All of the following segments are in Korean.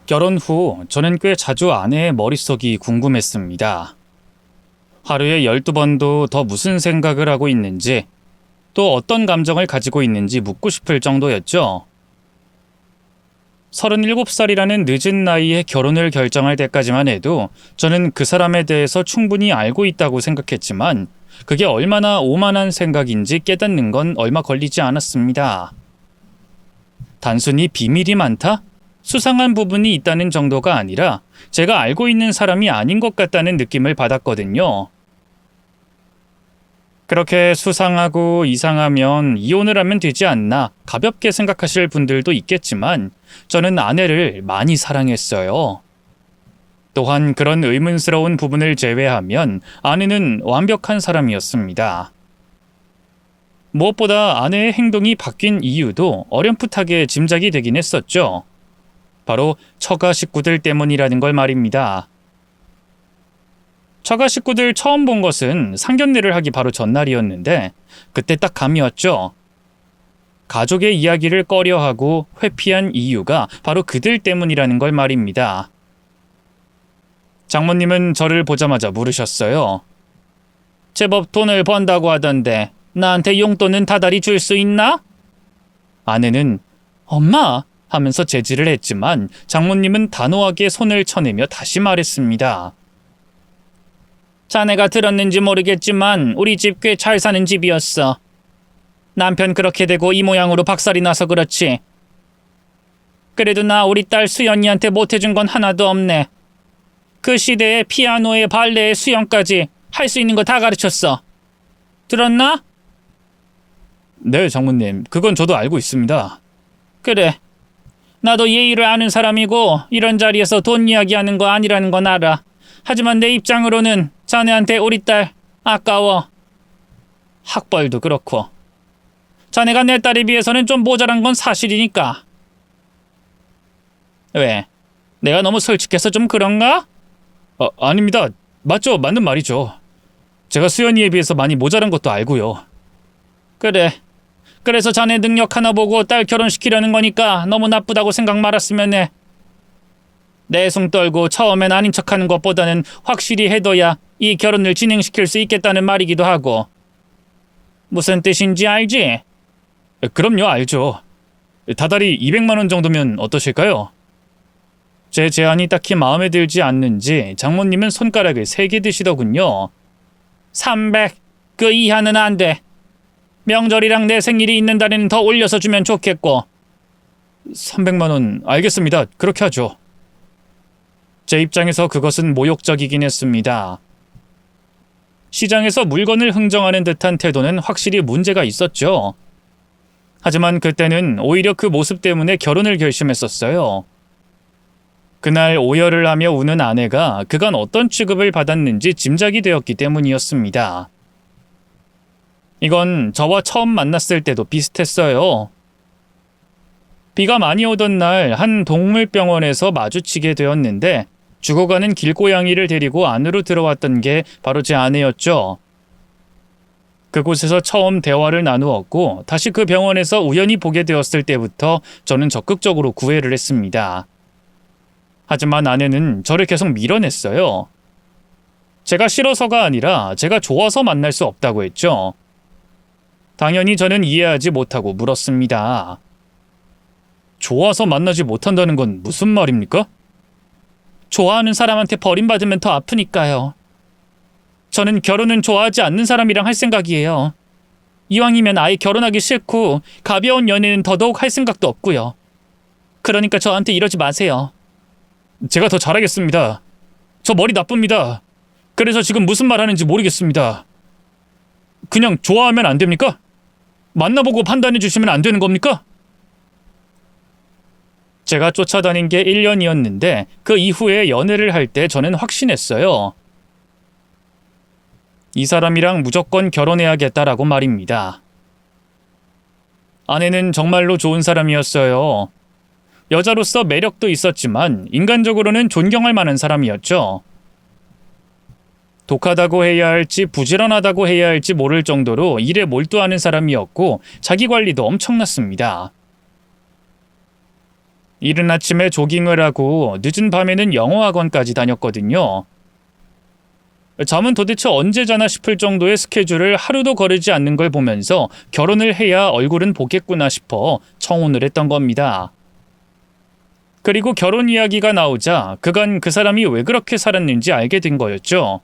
결혼 후 저는 꽤 자주 아내의 머릿속이 궁금했습니다. 하루에 12번도 더 무슨 생각을 하고 있는지, 또 어떤 감정을 가지고 있는지 묻고 싶을 정도였죠. 37살이라는 늦은 나이에 결혼을 결정할 때까지만 해도 저는 그 사람에 대해서 충분히 알고 있다고 생각했지만 그게 얼마나 오만한 생각인지 깨닫는 건 얼마 걸리지 않았습니다. 단순히 비밀이 많다? 수상한 부분이 있다는 정도가 아니라 제가 알고 있는 사람이 아닌 것 같다는 느낌을 받았거든요. 그렇게 수상하고 이상하면 이혼을 하면 되지 않나 가볍게 생각하실 분들도 있겠지만 저는 아내를 많이 사랑했어요. 또한 그런 의문스러운 부분을 제외하면 아내는 완벽한 사람이었습니다. 무엇보다 아내의 행동이 바뀐 이유도 어렴풋하게 짐작이 되긴 했었죠. 바로 처가 식구들 때문이라는 걸 말입니다. 처가 식구들 처음 본 것은 상견례를 하기 바로 전날이었는데 그때 딱 감이 왔죠. 가족의 이야기를 꺼려하고 회피한 이유가 바로 그들 때문이라는 걸 말입니다. 장모님은 저를 보자마자 물으셨어요. 제법 돈을 번다고 하던데 나한테 용돈은 다달이 줄 수 있나? 아내는 엄마! 하면서 제지를 했지만 장모님은 단호하게 손을 쳐내며 다시 말했습니다. 자네가 들었는지 모르겠지만 우리 집 꽤 잘 사는 집이었어. 남편 그렇게 되고 이 모양으로 박살이 나서 그렇지. 그래도 나 우리 딸 수연이한테 못해준 건 하나도 없네. 그 시대에 피아노에 발레에 수영까지 할 수 있는 거 다 가르쳤어. 들었나? 네, 장모님. 그건 저도 알고 있습니다. 그래. 나도 예의를 아는 사람이고 이런 자리에서 돈 이야기하는 거 아니라는 건 알아. 하지만 내 입장으로는 자네한테 우리 딸 아까워. 학벌도 그렇고. 자네가 내 딸에 비해서는 좀 모자란 건 사실이니까. 왜? 내가 너무 솔직해서 좀 그런가? 아닙니다. 맞죠. 맞는 말이죠. 제가 수연이에 비해서 많이 모자란 것도 알고요. 그래. 그래서 자네 능력 하나 보고 딸 결혼시키려는 거니까 너무 나쁘다고 생각 말았으면 해. 내숭 떨고 처음엔 아닌 척하는 것보다는 확실히 해둬야 이 결혼을 진행시킬 수 있겠다는 말이기도 하고. 무슨 뜻인지 알지? 그럼요, 알죠. 다달이 200만 원 정도면 어떠실까요? 제 제안이 딱히 마음에 들지 않는지 장모님은 손가락을 3개 드시더군요. 300. 그 이하는 안 돼. 명절이랑 내 생일이 있는 달에는 더 올려서 주면 좋겠고. 300만 원 알겠습니다. 그렇게 하죠. 제 입장에서 그것은 모욕적이긴 했습니다. 시장에서 물건을 흥정하는 듯한 태도는 확실히 문제가 있었죠. 하지만 그때는 오히려 그 모습 때문에 결혼을 결심했었어요. 그날 오열을 하며 우는 아내가 그간 어떤 취급을 받았는지 짐작이 되었기 때문이었습니다. 이건 저와 처음 만났을 때도 비슷했어요. 비가 많이 오던 날 한 동물병원에서 마주치게 되었는데 죽어가는 길고양이를 데리고 안으로 들어왔던 게 바로 제 아내였죠. 그곳에서 처음 대화를 나누었고 다시 그 병원에서 우연히 보게 되었을 때부터 저는 적극적으로 구애를 했습니다. 하지만 아내는 저를 계속 밀어냈어요. 제가 싫어서가 아니라 제가 좋아서 만날 수 없다고 했죠. 당연히 저는 이해하지 못하고 물었습니다. 좋아서 만나지 못한다는 건 무슨 말입니까? 좋아하는 사람한테 버림받으면 더 아프니까요. 저는 결혼은 좋아하지 않는 사람이랑 할 생각이에요. 이왕이면 아예 결혼하기 싫고 가벼운 연애는 더더욱 할 생각도 없고요. 그러니까 저한테 이러지 마세요. 제가 더 잘하겠습니다. 저 머리 나쁩니다. 그래서 지금 무슨 말 하는지 모르겠습니다. 그냥 좋아하면 안 됩니까? 만나보고 판단해 주시면 안 되는 겁니까? 제가 쫓아다닌 게 1년이었는데 그 이후에 연애를 할 때 저는 확신했어요. 이 사람이랑 무조건 결혼해야겠다라고 말입니다. 아내는 정말로 좋은 사람이었어요. 여자로서 매력도 있었지만 인간적으로는 존경할 만한 사람이었죠. 독하다고 해야 할지 부지런하다고 해야 할지 모를 정도로 일에 몰두하는 사람이었고 자기 관리도 엄청났습니다. 이른 아침에 조깅을 하고 늦은 밤에는 영어학원까지 다녔거든요. 잠은 도대체 언제 자나 싶을 정도의 스케줄을 하루도 거르지 않는 걸 보면서 결혼을 해야 얼굴은 보겠구나 싶어 청혼을 했던 겁니다. 그리고 결혼 이야기가 나오자 그간 그 사람이 왜 그렇게 살았는지 알게 된 거였죠.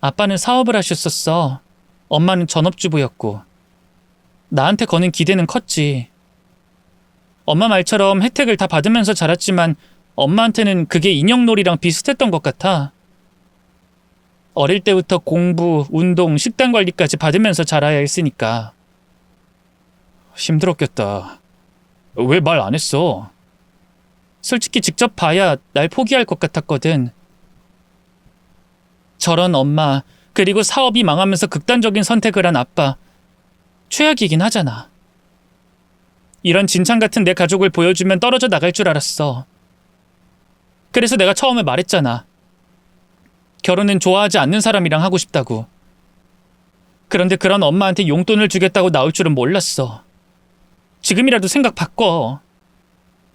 아빠는 사업을 하셨었어. 엄마는 전업주부였고. 나한테 거는 기대는 컸지. 엄마 말처럼 혜택을 다 받으면서 자랐지만 엄마한테는 그게 인형놀이랑 비슷했던 것 같아. 어릴 때부터 공부, 운동, 식단 관리까지 받으면서 자라야 했으니까. 힘들었겠다. 왜 말 안 했어? 솔직히 직접 봐야 날 포기할 것 같았거든. 저런 엄마, 그리고 사업이 망하면서 극단적인 선택을 한 아빠. 최악이긴 하잖아. 이런 진창 같은 내 가족을 보여주면 떨어져 나갈 줄 알았어. 그래서 내가 처음에 말했잖아. 결혼은 좋아하지 않는 사람이랑 하고 싶다고. 그런데 그런 엄마한테 용돈을 주겠다고 나올 줄은 몰랐어. 지금이라도 생각 바꿔.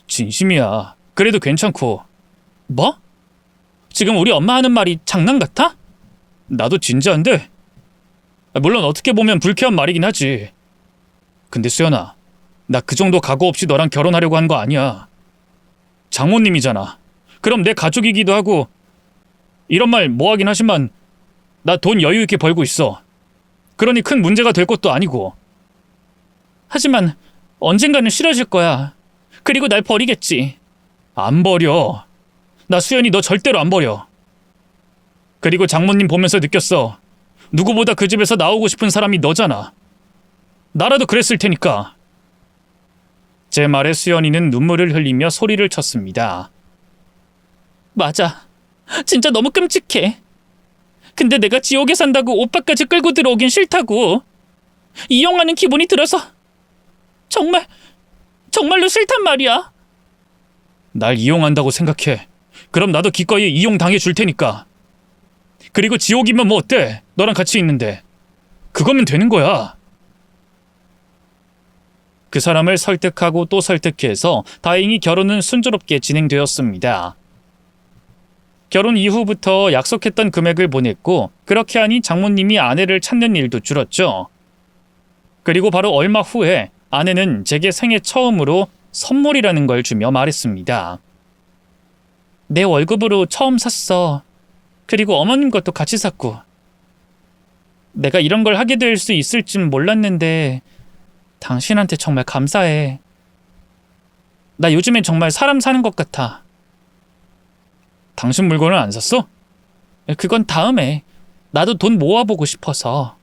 진심이야. 그래도 괜찮고. 뭐? 지금 우리 엄마 하는 말이 장난 같아? 나도 진지한데. 물론 어떻게 보면 불쾌한 말이긴 하지. 근데 수연아, 나 그 정도 각오 없이 너랑 결혼하려고 한 거 아니야. 장모님이잖아. 그럼 내 가족이기도 하고. 이런 말 뭐하긴 하지만 나 돈 여유 있게 벌고 있어. 그러니 큰 문제가 될 것도 아니고. 하지만 언젠가는 싫어질 거야. 그리고 날 버리겠지. 안 버려. 나 수연이 너 절대로 안 버려. 그리고 장모님 보면서 느꼈어. 누구보다 그 집에서 나오고 싶은 사람이 너잖아. 나라도 그랬을 테니까. 제 말에 수연이는 눈물을 흘리며 소리를 쳤습니다. 맞아. 진짜 너무 끔찍해. 근데 내가 지옥에 산다고 오빠까지 끌고 들어오긴 싫다고. 이용하는 기분이 들어서 정말로 싫단 말이야. 날 이용한다고 생각해. 그럼 나도 기꺼이 이용당해 줄 테니까. 그리고 지옥이면 뭐 어때? 너랑 같이 있는데. 그거면 되는 거야. 그 사람을 설득하고 또 설득해서 다행히 결혼은 순조롭게 진행되었습니다. 결혼 이후부터 약속했던 금액을 보냈고 그렇게 하니 장모님이 아내를 찾는 일도 줄었죠. 그리고 바로 얼마 후에 아내는 제게 생애 처음으로 선물이라는 걸 주며 말했습니다. 내 월급으로 처음 샀어. 그리고 어머님 것도 같이 샀고. 내가 이런 걸 하게 될 수 있을진 몰랐는데 당신한테 정말 감사해. 나 요즘엔 정말 사람 사는 것 같아. 당신 물건을 안 샀어? 그건 다음에. 나도 돈 모아보고 싶어서.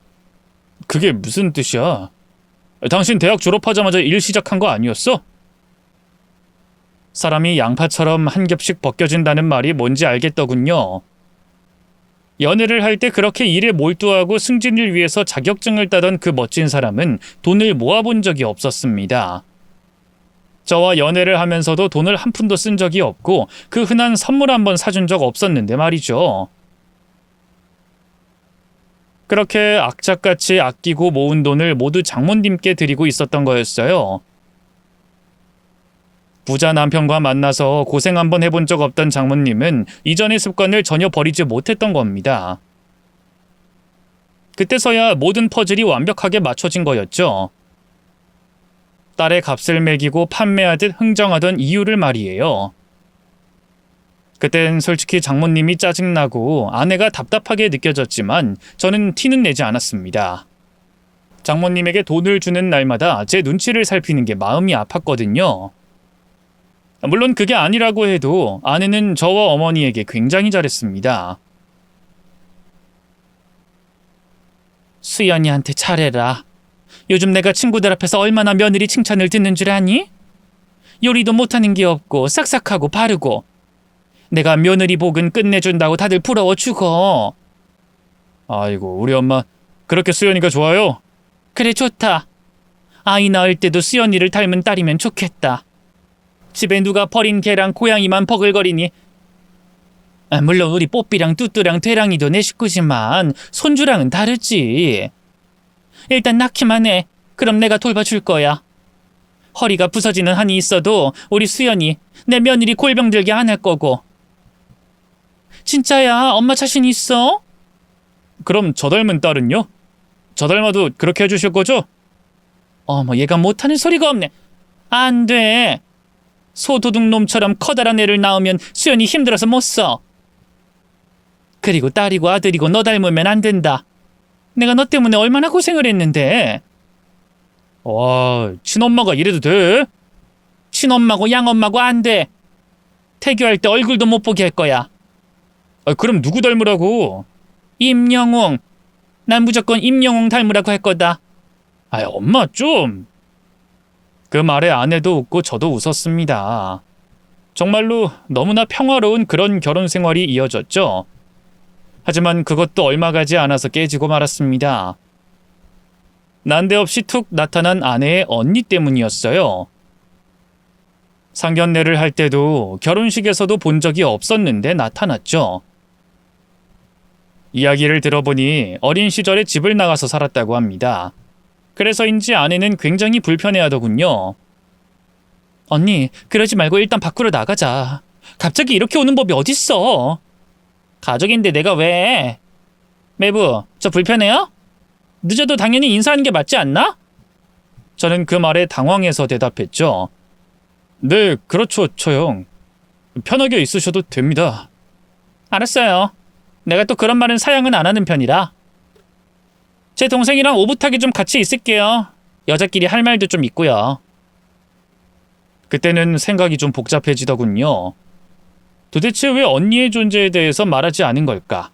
그게 무슨 뜻이야? 당신 대학 졸업하자마자 일 시작한 거 아니었어? 사람이 양파처럼 한 겹씩 벗겨진다는 말이 뭔지 알겠더군요. 연애를 할 때 그렇게 일에 몰두하고 승진을 위해서 자격증을 따던 그 멋진 사람은 돈을 모아본 적이 없었습니다. 저와 연애를 하면서도 돈을 한 푼도 쓴 적이 없고 그 흔한 선물 한 번 사준 적 없었는데 말이죠. 그렇게 악착같이 아끼고 모은 돈을 모두 장모님께 드리고 있었던 거였어요. 부자 남편과 만나서 고생 한번 해본 적 없던 장모님은 이전의 습관을 전혀 버리지 못했던 겁니다. 그때서야 모든 퍼즐이 완벽하게 맞춰진 거였죠. 딸의 값을 매기고 판매하듯 흥정하던 이유를 말이에요. 그땐 솔직히 장모님이 짜증나고 아내가 답답하게 느껴졌지만 저는 티는 내지 않았습니다. 장모님에게 돈을 주는 날마다 제 눈치를 살피는 게 마음이 아팠거든요. 물론 그게 아니라고 해도 아내는 저와 어머니에게 굉장히 잘했습니다. 수연이한테 잘해라. 요즘 내가 친구들 앞에서 얼마나 며느리 칭찬을 듣는 줄 아니? 요리도 못하는 게 없고 싹싹하고 바르고. 내가 며느리 복은 끝내준다고 다들 부러워 죽어. 아이고, 우리 엄마 그렇게 수연이가 좋아요? 그래, 좋다. 아이 낳을 때도 수연이를 닮은 딸이면 좋겠다. 집에 누가 버린 개랑 고양이만 버글거리니. 물론 우리 뽀삐랑 뚜뚜랑 되랑이도 내 식구지만 손주랑은 다르지. 일단 낳기만 해. 그럼 내가 돌봐줄 거야. 허리가 부서지는 한이 있어도 우리 수연이 내 며느리 골병 들게 안 할 거고. 진짜야? 엄마 자신 있어? 그럼 저 닮은 딸은요? 저 닮아도 그렇게 해주실 거죠? 어머, 얘가 못하는 소리가 없네. 안 돼. 소도둑놈처럼 커다란 애를 낳으면 수연이 힘들어서 못 써. 그리고 딸이고 아들이고 너 닮으면 안 된다. 내가 너 때문에 얼마나 고생을 했는데. 와, 친엄마가 이래도 돼? 친엄마고 양엄마고 안 돼. 태교할 때 얼굴도 못 보게 할 거야. 그럼 누구 닮으라고? 임영웅. 난 무조건 임영웅 닮으라고 할 거다. 엄마 좀. 그 말에 아내도 웃고 저도 웃었습니다. 정말로 너무나 평화로운 그런 결혼 생활이 이어졌죠. 하지만 그것도 얼마 가지 않아서 깨지고 말았습니다. 난데없이 툭 나타난 아내의 언니 때문이었어요. 상견례를 할 때도 결혼식에서도 본 적이 없었는데 나타났죠. 이야기를 들어보니 어린 시절에 집을 나가서 살았다고 합니다. 그래서인지 아내는 굉장히 불편해하더군요. 언니, 그러지 말고 일단 밖으로 나가자. 갑자기 이렇게 오는 법이 어딨어. 가족인데 내가 왜? 매부, 저 불편해요? 늦어도 당연히 인사하는 게 맞지 않나? 저는 그 말에 당황해서 대답했죠. 네, 그렇죠, 처형. 편하게 있으셔도 됩니다. 알았어요. 내가 또 그런 말은 사양은 안 하는 편이라. 제 동생이랑 오붓하게 좀 같이 있을게요. 여자끼리 할 말도 좀 있고요. 그때는 생각이 좀 복잡해지더군요. 도대체 왜 언니의 존재에 대해서 말하지 않은 걸까?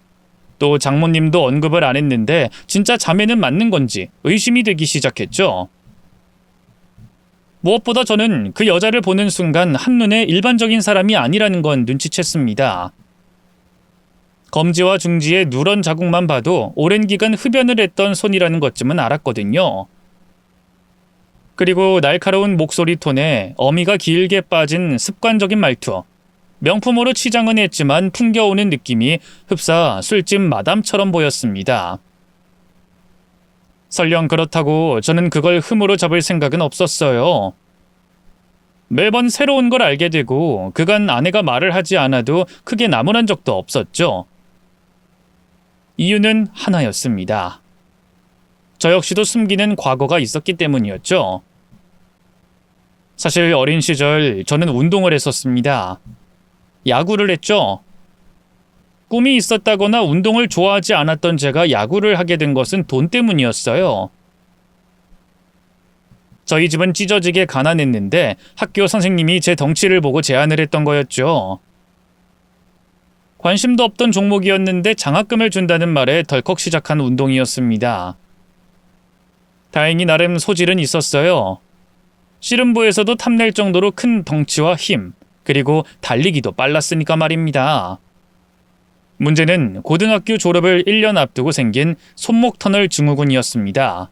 또 장모님도 언급을 안 했는데 진짜 자매는 맞는 건지 의심이 되기 시작했죠. 무엇보다 저는 그 여자를 보는 순간 한눈에 일반적인 사람이 아니라는 건 눈치챘습니다. 검지와 중지의 누런 자국만 봐도 오랜 기간 흡연을 했던 손이라는 것쯤은 알았거든요. 그리고 날카로운 목소리 톤에 어미가 길게 빠진 습관적인 말투. 명품으로 치장은 했지만 풍겨오는 느낌이 흡사 술집 마담처럼 보였습니다. 설령 그렇다고 저는 그걸 흠으로 잡을 생각은 없었어요. 매번 새로운 걸 알게 되고 그간 아내가 말을 하지 않아도 크게 나무란 적도 없었죠. 이유는 하나였습니다. 저 역시도 숨기는 과거가 있었기 때문이었죠. 사실 어린 시절 저는 운동을 했었습니다. 야구를 했죠. 꿈이 있었다거나 운동을 좋아하지 않았던 제가 야구를 하게 된 것은 돈 때문이었어요. 저희 집은 찢어지게 가난했는데 학교 선생님이 제 덩치를 보고 제안을 했던 거였죠. 관심도 없던 종목이었는데 장학금을 준다는 말에 덜컥 시작한 운동이었습니다. 다행히 나름 소질은 있었어요. 씨름부에서도 탐낼 정도로 큰 덩치와 힘, 그리고 달리기도 빨랐으니까 말입니다. 문제는 고등학교 졸업을 1년 앞두고 생긴 손목 터널 증후군이었습니다.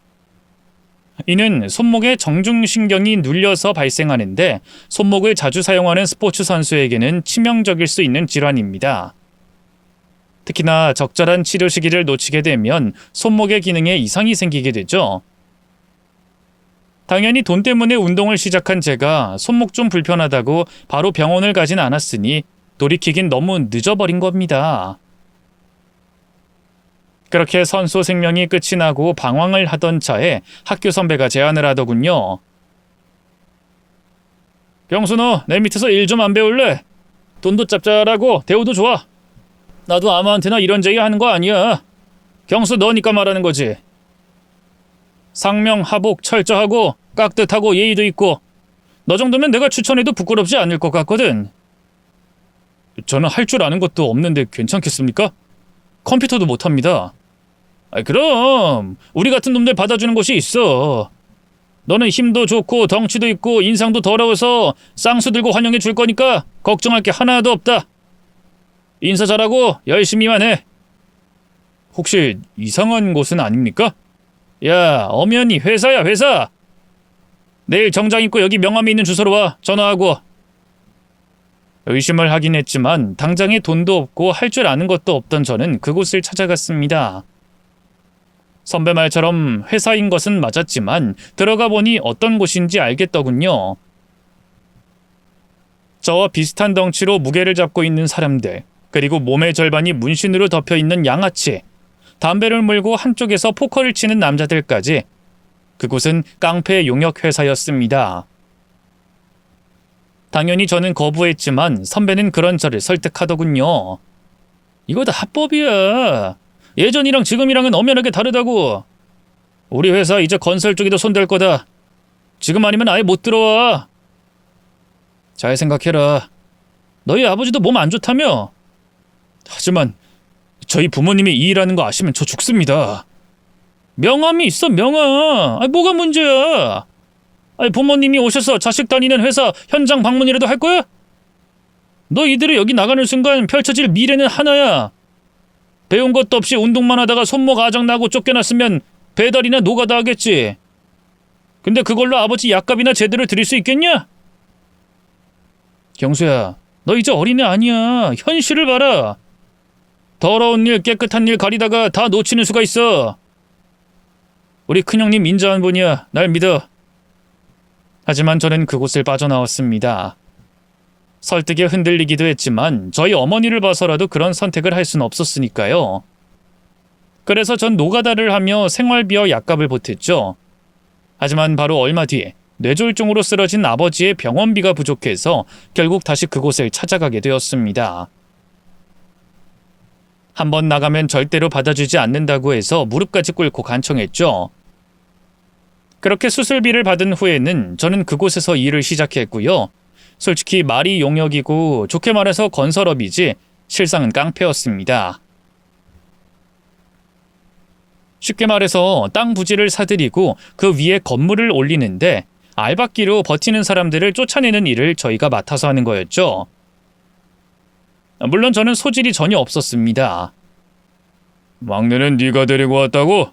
이는 손목의 정중신경이 눌려서 발생하는데 손목을 자주 사용하는 스포츠 선수에게는 치명적일 수 있는 질환입니다. 특히나 적절한 치료 시기를 놓치게 되면 손목의 기능에 이상이 생기게 되죠. 당연히 돈 때문에 운동을 시작한 제가 손목 좀 불편하다고 바로 병원을 가진 않았으니 돌이키긴 너무 늦어버린 겁니다. 그렇게 선수 생명이 끝이 나고 방황을 하던 차에 학교 선배가 제안을 하더군요. 경수, 너 내 밑에서 일 좀 안 배울래? 돈도 짭짤하고 대우도 좋아. 나도 아무한테나 이런 제의 하는 거 아니야. 경수 너니까 말하는 거지. 상명하복 철저하고 깍듯하고 예의도 있고 너 정도면 내가 추천해도 부끄럽지 않을 것 같거든. 저는 할 줄 아는 것도 없는데 괜찮겠습니까? 컴퓨터도 못합니다. 그럼 우리 같은 놈들 받아주는 곳이 있어. 너는 힘도 좋고 덩치도 있고 인상도 더러워서 쌍수 들고 환영해 줄 거니까 걱정할 게 하나도 없다. 인사 잘하고 열심히만 해. 혹시 이상한 곳은 아닙니까? 야, 엄연히 회사야, 회사. 내일 정장 입고 여기 명함이 있는 주소로 와. 전화하고. 의심을 하긴 했지만 당장에 돈도 없고 할 줄 아는 것도 없던 저는 그곳을 찾아갔습니다. 선배 말처럼 회사인 것은 맞았지만 들어가 보니 어떤 곳인지 알겠더군요. 저와 비슷한 덩치로 무게를 잡고 있는 사람들, 그리고 몸의 절반이 문신으로 덮여 있는 양아치, 담배를 물고 한쪽에서 포커를 치는 남자들까지. 그곳은 깡패 용역 회사였습니다. 당연히 저는 거부했지만 선배는 그런 저를 설득하더군요. 이거 다 합법이야. 예전이랑 지금이랑은 엄연하게 다르다고. 우리 회사 이제 건설 쪽에도 손댈 거다. 지금 아니면 아예 못 들어와. 잘 생각해라. 너희 아버지도 몸 안 좋다며? 하지만 저희 부모님이 이 일하는 거 아시면 저 죽습니다. 명함이 있어, 명함. 뭐가 문제야? 부모님이 오셔서 자식 다니는 회사 현장 방문이라도 할 거야? 너 이들이 여기 나가는 순간 펼쳐질 미래는 하나야. 배운 것도 없이 운동만 하다가 손목 아작나고 쫓겨났으면 배달이나 노가다 하겠지. 근데 그걸로 아버지 약값이나 제대로 드릴 수 있겠냐? 경수야, 너 이제 어린애 아니야. 현실을 봐라. 더러운 일, 깨끗한 일 가리다가 다 놓치는 수가 있어. 우리 큰형님 인자한 분이야. 날 믿어. 하지만 저는 그곳을 빠져나왔습니다. 설득에 흔들리기도 했지만 저희 어머니를 봐서라도 그런 선택을 할 수는 없었으니까요. 그래서 전 노가다를 하며 생활비와 약값을 보탰죠. 하지만 바로 얼마 뒤에 뇌졸중으로 쓰러진 아버지의 병원비가 부족해서 결국 다시 그곳을 찾아가게 되었습니다. 한번 나가면 절대로 받아주지 않는다고 해서 무릎까지 꿇고 간청했죠. 그렇게 수술비를 받은 후에는 저는 그곳에서 일을 시작했고요. 솔직히 말이 용역이고 좋게 말해서 건설업이지 실상은 깡패였습니다. 쉽게 말해서 땅 부지를 사들이고 그 위에 건물을 올리는데 알박기로 버티는 사람들을 쫓아내는 일을 저희가 맡아서 하는 거였죠. 물론 저는 소질이 전혀 없었습니다. 막내는 네가 데리고 왔다고?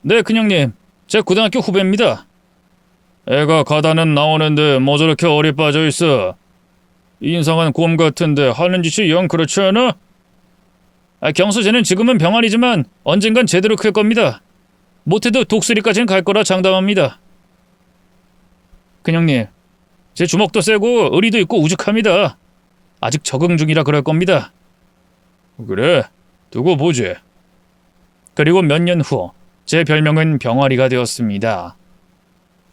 네, 큰형님. 제 고등학교 후배입니다. 애가 가다는 나오는데 뭐 저렇게 어리 빠져 있어. 인상은 곰 같은데 하는 짓이 영 그렇지 않아? 경수쟤는 지금은 병아리지만 언젠간 제대로 클 겁니다. 못해도 독수리까지는 갈 거라 장담합니다. 큰형님, 제 주먹도 세고 의리도 있고 우직합니다. 아직 적응 중이라 그럴 겁니다. 그래, 두고 보지. 그리고 몇 년 후, 제 별명은 병아리가 되었습니다.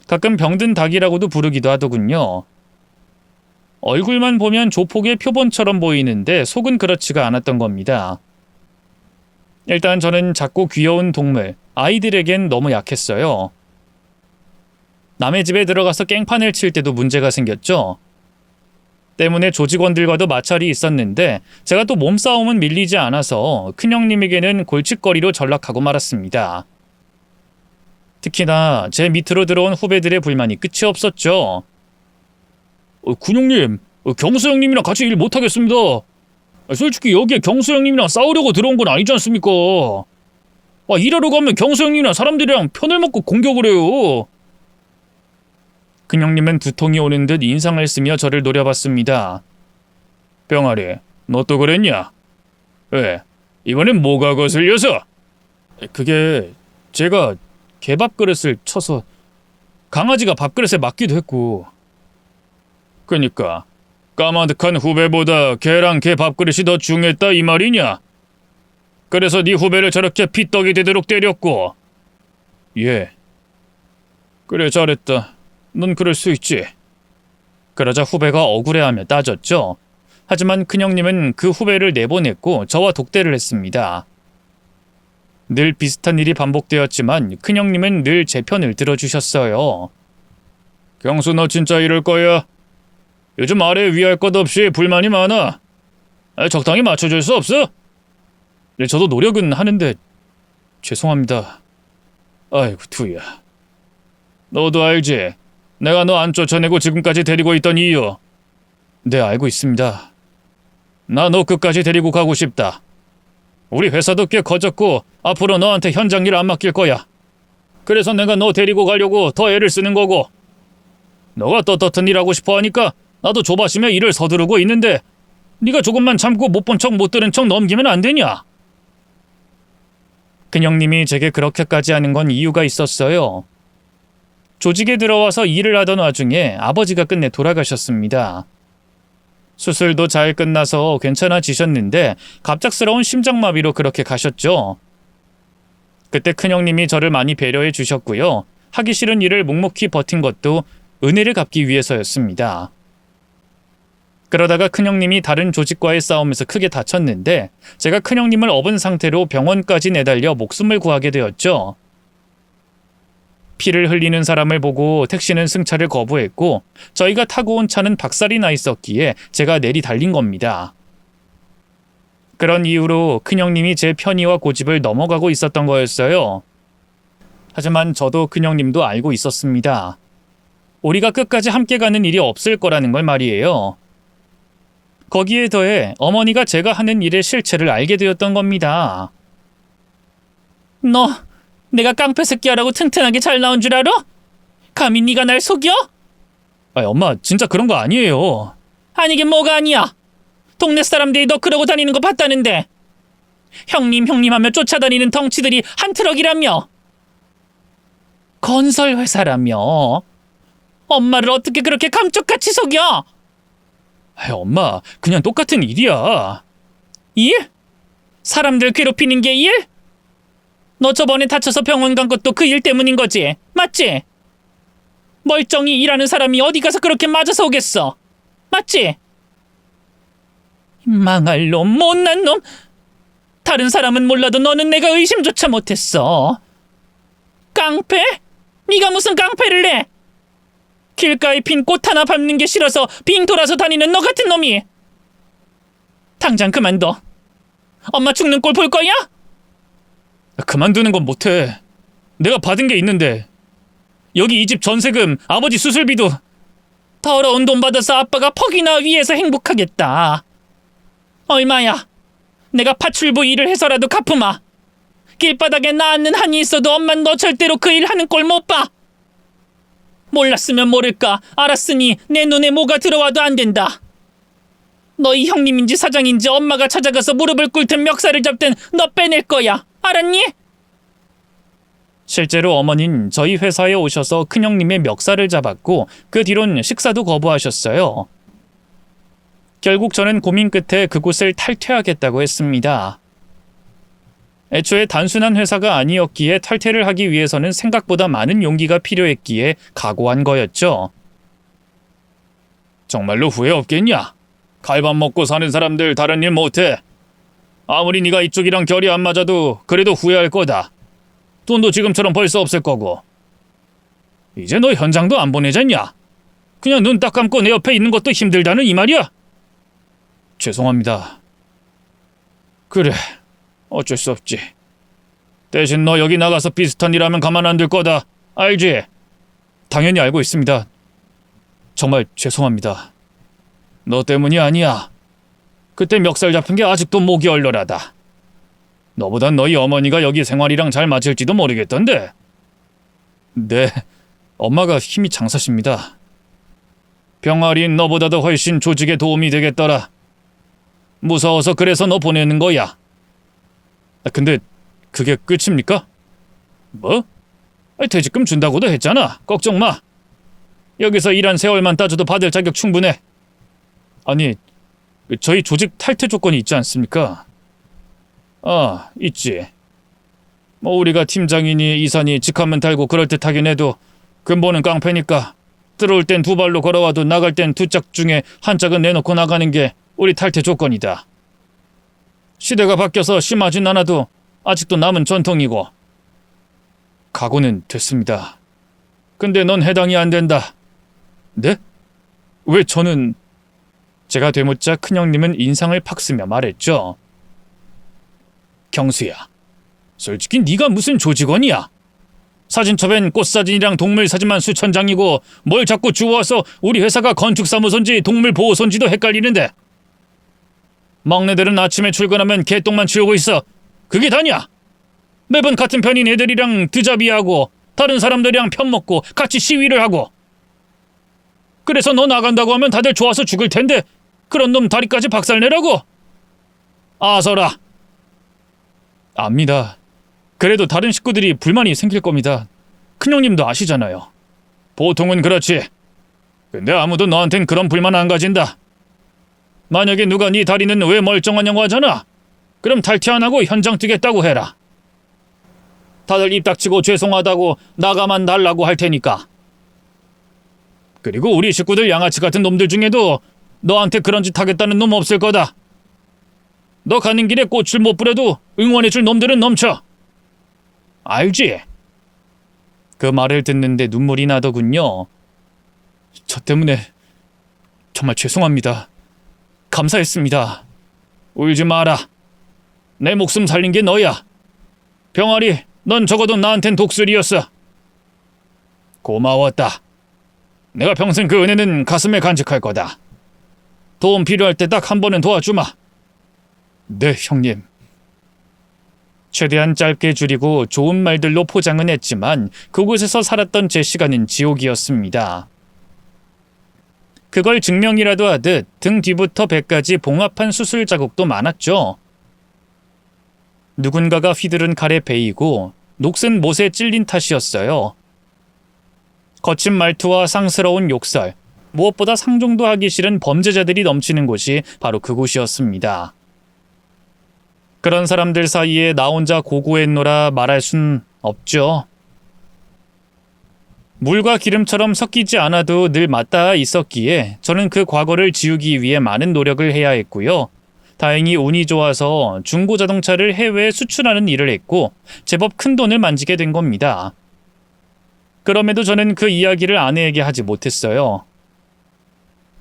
가끔 병든 닭이라고도 부르기도 하더군요. 얼굴만 보면 조폭의 표본처럼 보이는데 속은 그렇지가 않았던 겁니다. 일단 저는 작고 귀여운 동물, 아이들에겐 너무 약했어요. 남의 집에 들어가서 깽판을 칠 때도 문제가 생겼죠. 때문에 조직원들과도 마찰이 있었는데 제가 또 몸싸움은 밀리지 않아서 큰형님에게는 골칫거리로 전락하고 말았습니다. 특히나 제 밑으로 들어온 후배들의 불만이 끝이 없었죠. 큰형님, 경수 형님이랑 같이 일 못하겠습니다. 솔직히 여기에 경수 형님이랑 싸우려고 들어온 건 아니지 않습니까? 일하러 가면 경수 형님이랑 사람들이랑 편을 먹고 공격을 해요. 큰형님은 두통이 오는 듯 인상을 쓰며 저를 노려봤습니다. 병아리, 너 또 그랬냐? 왜? 이번엔 뭐가 거슬려서? 그게 제가 개밥그릇을 쳐서 강아지가 밥그릇에 맞기도 했고. 그니까 까마득한 후배보다 개랑 개 밥그릇이 더 중요했다 이 말이냐? 그래서 네 후배를 저렇게 피떡이 되도록 때렸고. 예. 그래, 잘했다. 넌 그럴 수 있지. 그러자 후배가 억울해하며 따졌죠. 하지만 큰형님은 그 후배를 내보냈고 저와 독대를 했습니다. 늘 비슷한 일이 반복되었지만 큰형님은 늘 제 편을 들어주셨어요. 경수, 너 진짜 이럴 거야? 요즘 아래 위할 것 없이 불만이 많아. 적당히 맞춰줄 수 없어? 네, 저도 노력은 하는데 죄송합니다. 아이고 두야. 너도 알지? 내가 너 안 쫓아내고 지금까지 데리고 있던 이유. 네, 알고 있습니다. 나 너 끝까지 데리고 가고 싶다. 우리 회사도 꽤 커졌고 앞으로 너한테 현장 일 안 맡길 거야. 그래서 내가 너 데리고 가려고 더 애를 쓰는 거고. 너가 떳떳한 일 하고 싶어 하니까 나도 조바심에 일을 서두르고 있는데 네가 조금만 참고 못 본 척 못 들은 척 넘기면 안 되냐? 큰형님이 제게 그렇게까지 하는 건 이유가 있었어요. 조직에 들어와서 일을 하던 와중에 아버지가 끝내 돌아가셨습니다. 수술도 잘 끝나서 괜찮아지셨는데 갑작스러운 심장마비로 그렇게 가셨죠. 그때 큰형님이 저를 많이 배려해 주셨고요. 하기 싫은 일을 묵묵히 버틴 것도 은혜를 갚기 위해서였습니다. 그러다가 큰형님이 다른 조직과의 싸움에서 크게 다쳤는데 제가 큰형님을 업은 상태로 병원까지 내달려 목숨을 구하게 되었죠. 피를 흘리는 사람을 보고 택시는 승차를 거부했고 저희가 타고 온 차는 박살이 나 있었기에 제가 내리 달린 겁니다. 그런 이유로 큰형님이 제 편의와 고집을 넘어가고 있었던 거였어요. 하지만 저도 큰형님도 알고 있었습니다. 우리가 끝까지 함께 가는 일이 없을 거라는 걸 말이에요. 거기에 더해 어머니가 제가 하는 일의 실체를 알게 되었던 겁니다. 너 내가 깡패 새끼야라고 튼튼하게 잘 나온 줄 알아? 감히 네가 날 속여? 엄마 진짜 그런 거 아니에요. 아니긴 뭐가 아니야. 동네 사람들이 너 그러고 다니는 거 봤다는데. 형님 하며 쫓아다니는 덩치들이 한 트럭이라며. 건설회사라며. 엄마를 어떻게 그렇게 감쪽같이 속여? 엄마 그냥 똑같은 일이야. 일? 사람들 괴롭히는 게 일? 너 저번에 다쳐서 병원 간 것도 그 일 때문인 거지, 맞지? 멀쩡히 일하는 사람이 어디 가서 그렇게 맞아서 오겠어, 맞지? 망할 놈, 못난 놈. 다른 사람은 몰라도 너는 내가 의심조차 못했어. 깡패? 네가 무슨 깡패를 해? 길가에 핀 꽃 하나 밟는 게 싫어서 빙 돌아서 다니는 너 같은 놈이. 당장 그만둬. 엄마 죽는 꼴 볼 거야? 그만두는 건 못해. 내가 받은 게 있는데. 여기 이 집 전세금, 아버지 수술비도. 더러운 돈 받아서 아빠가 퍽이나 위해서 행복하겠다. 얼마야? 내가 파출부 일을 해서라도 갚으마. 길바닥에 나앉는 한이 있어도 엄만 너 절대로 그 일 하는 꼴 못 봐. 몰랐으면 모를까. 알았으니 내 눈에 뭐가 들어와도 안 된다. 너희 형님인지 사장인지 엄마가 찾아가서 무릎을 꿇든 멱살을 잡든 너 빼낼 거야. 알았니? 실제로 어머니는 저희 회사에 오셔서 큰형님의 멱살을 잡았고 그 뒤론 식사도 거부하셨어요. 결국 저는 고민 끝에 그곳을 탈퇴하겠다고 했습니다. 애초에 단순한 회사가 아니었기에 탈퇴를 하기 위해서는 생각보다 많은 용기가 필요했기에 각오한 거였죠. 정말로 후회 없겠냐? 칼밥 먹고 사는 사람들 다른 일 못해. 아무리 네가 이쪽이랑 결이 안 맞아도 그래도 후회할 거다. 돈도 지금처럼 벌써 없을 거고. 이제 너 현장도 안 보내잖냐? 그냥 눈 딱 감고 내 옆에 있는 것도 힘들다는 이 말이야? 죄송합니다. 그래, 어쩔 수 없지. 대신 너 여기 나가서 비슷한 일 하면 가만 안 둘 거다. 알지? 당연히 알고 있습니다. 정말 죄송합니다. 너 때문이 아니야. 그때 멱살 잡힌 게 아직도 목이 얼얼하다. 너보단 너희 어머니가 여기 생활이랑 잘 맞을지도 모르겠던데. 네, 엄마가 힘이 장사십니다. 병아리인 너보다도 훨씬 조직에 도움이 되겠더라. 무서워서 그래서 너 보내는 거야. 근데 그게 끝입니까? 뭐? 퇴직금 준다고도 했잖아. 걱정 마. 여기서 일한 세월만 따져도 받을 자격 충분해. 아니, 저희 조직 탈퇴 조건이 있지 않습니까? 아, 있지. 뭐 우리가 팀장이니 이사니 직함은 달고 그럴듯하긴 해도 근본은 깡패니까 들어올 땐 두 발로 걸어와도 나갈 땐 두 짝 중에 한 짝은 내놓고 나가는 게 우리 탈퇴 조건이다. 시대가 바뀌어서 심하진 않아도 아직도 남은 전통이고. 각오는 됐습니다. 근데 넌 해당이 안 된다. 네? 왜 저는... 제가 되묻자 큰형님은 인상을 팍 쓰며 말했죠. 경수야, 솔직히 네가 무슨 조직원이야? 사진첩엔 꽃사진이랑 동물사진만 수천 장이고 뭘 자꾸 주워와서 우리 회사가 건축사무소인지 동물보호소인지도 헷갈리는데. 막내들은 아침에 출근하면 개똥만 치우고 있어. 그게 다냐? 매번 같은 편인 애들이랑 드자비하고 다른 사람들이랑 편먹고 같이 시위를 하고. 그래서 너 나간다고 하면 다들 좋아서 죽을 텐데 그런 놈 다리까지 박살내라고? 아서라. 압니다. 그래도 다른 식구들이 불만이 생길 겁니다. 큰형님도 아시잖아요. 보통은 그렇지. 근데 아무도 너한텐 그런 불만 안 가진다. 만약에 누가 네 다리는 왜 멀쩡하냐고 하잖아. 그럼 탈퇴 안 하고 현장 뛰겠다고 해라. 다들 입 닥치고 죄송하다고 나가만 달라고 할 테니까. 그리고 우리 식구들 양아치 같은 놈들 중에도 너한테 그런 짓 하겠다는 놈 없을 거다. 너 가는 길에 꽃을 못 뿌려도 응원해줄 놈들은 넘쳐. 알지? 그 말을 듣는데 눈물이 나더군요. 저 때문에 정말 죄송합니다. 감사했습니다. 울지 마라. 내 목숨 살린 게 너야. 병아리, 넌 적어도 나한텐 독수리였어. 고마웠다. 내가 평생 그 은혜는 가슴에 간직할 거다. 도움 필요할 때 딱 한 번은 도와주마. 네, 형님. 최대한 짧게 줄이고 좋은 말들로 포장은 했지만 그곳에서 살았던 제 시간은 지옥이었습니다. 그걸 증명이라도 하듯 등 뒤부터 배까지 봉합한 수술 자국도 많았죠. 누군가가 휘두른 칼에 베이고 녹슨 못에 찔린 탓이었어요. 거친 말투와 상스러운 욕설, 무엇보다 상종도 하기 싫은 범죄자들이 넘치는 곳이 바로 그곳이었습니다. 그런 사람들 사이에 나 혼자 고고했노라 말할 순 없죠. 물과 기름처럼 섞이지 않아도 늘 맞닿아 있었기에 저는 그 과거를 지우기 위해 많은 노력을 해야 했고요. 다행히 운이 좋아서 중고자동차를 해외에 수출하는 일을 했고 제법 큰 돈을 만지게 된 겁니다. 그럼에도 저는 그 이야기를 아내에게 하지 못했어요.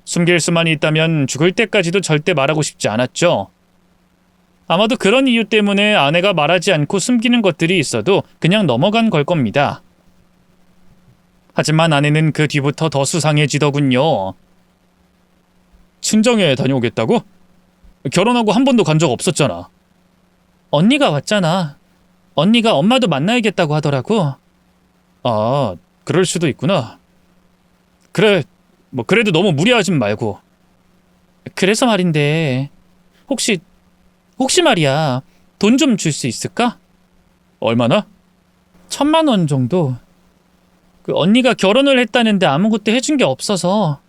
숨길 수만 있다면 죽을 때까지도 절대 말하고 싶지 않았죠. 아마도 그런 이유 때문에 아내가 말하지 않고 숨기는 것들이 있어도 그냥 넘어간 걸 겁니다. 하지만 아내는 그 뒤부터 더 수상해지더군요. 친정에 다녀오겠다고? 결혼하고 한 번도 간 적 없었잖아. 언니가 왔잖아. 언니가 엄마도 만나야겠다고 하더라고. 아, 그럴 수도 있구나. 그래, 그래도 너무 무리하진 말고. 그래서 말인데, 혹시 말이야, 돈 좀 줄 수 있을까? 얼마나? 1,000만 원 정도. 그 언니가 결혼을 했다는데 아무것도 해준 게 없어서.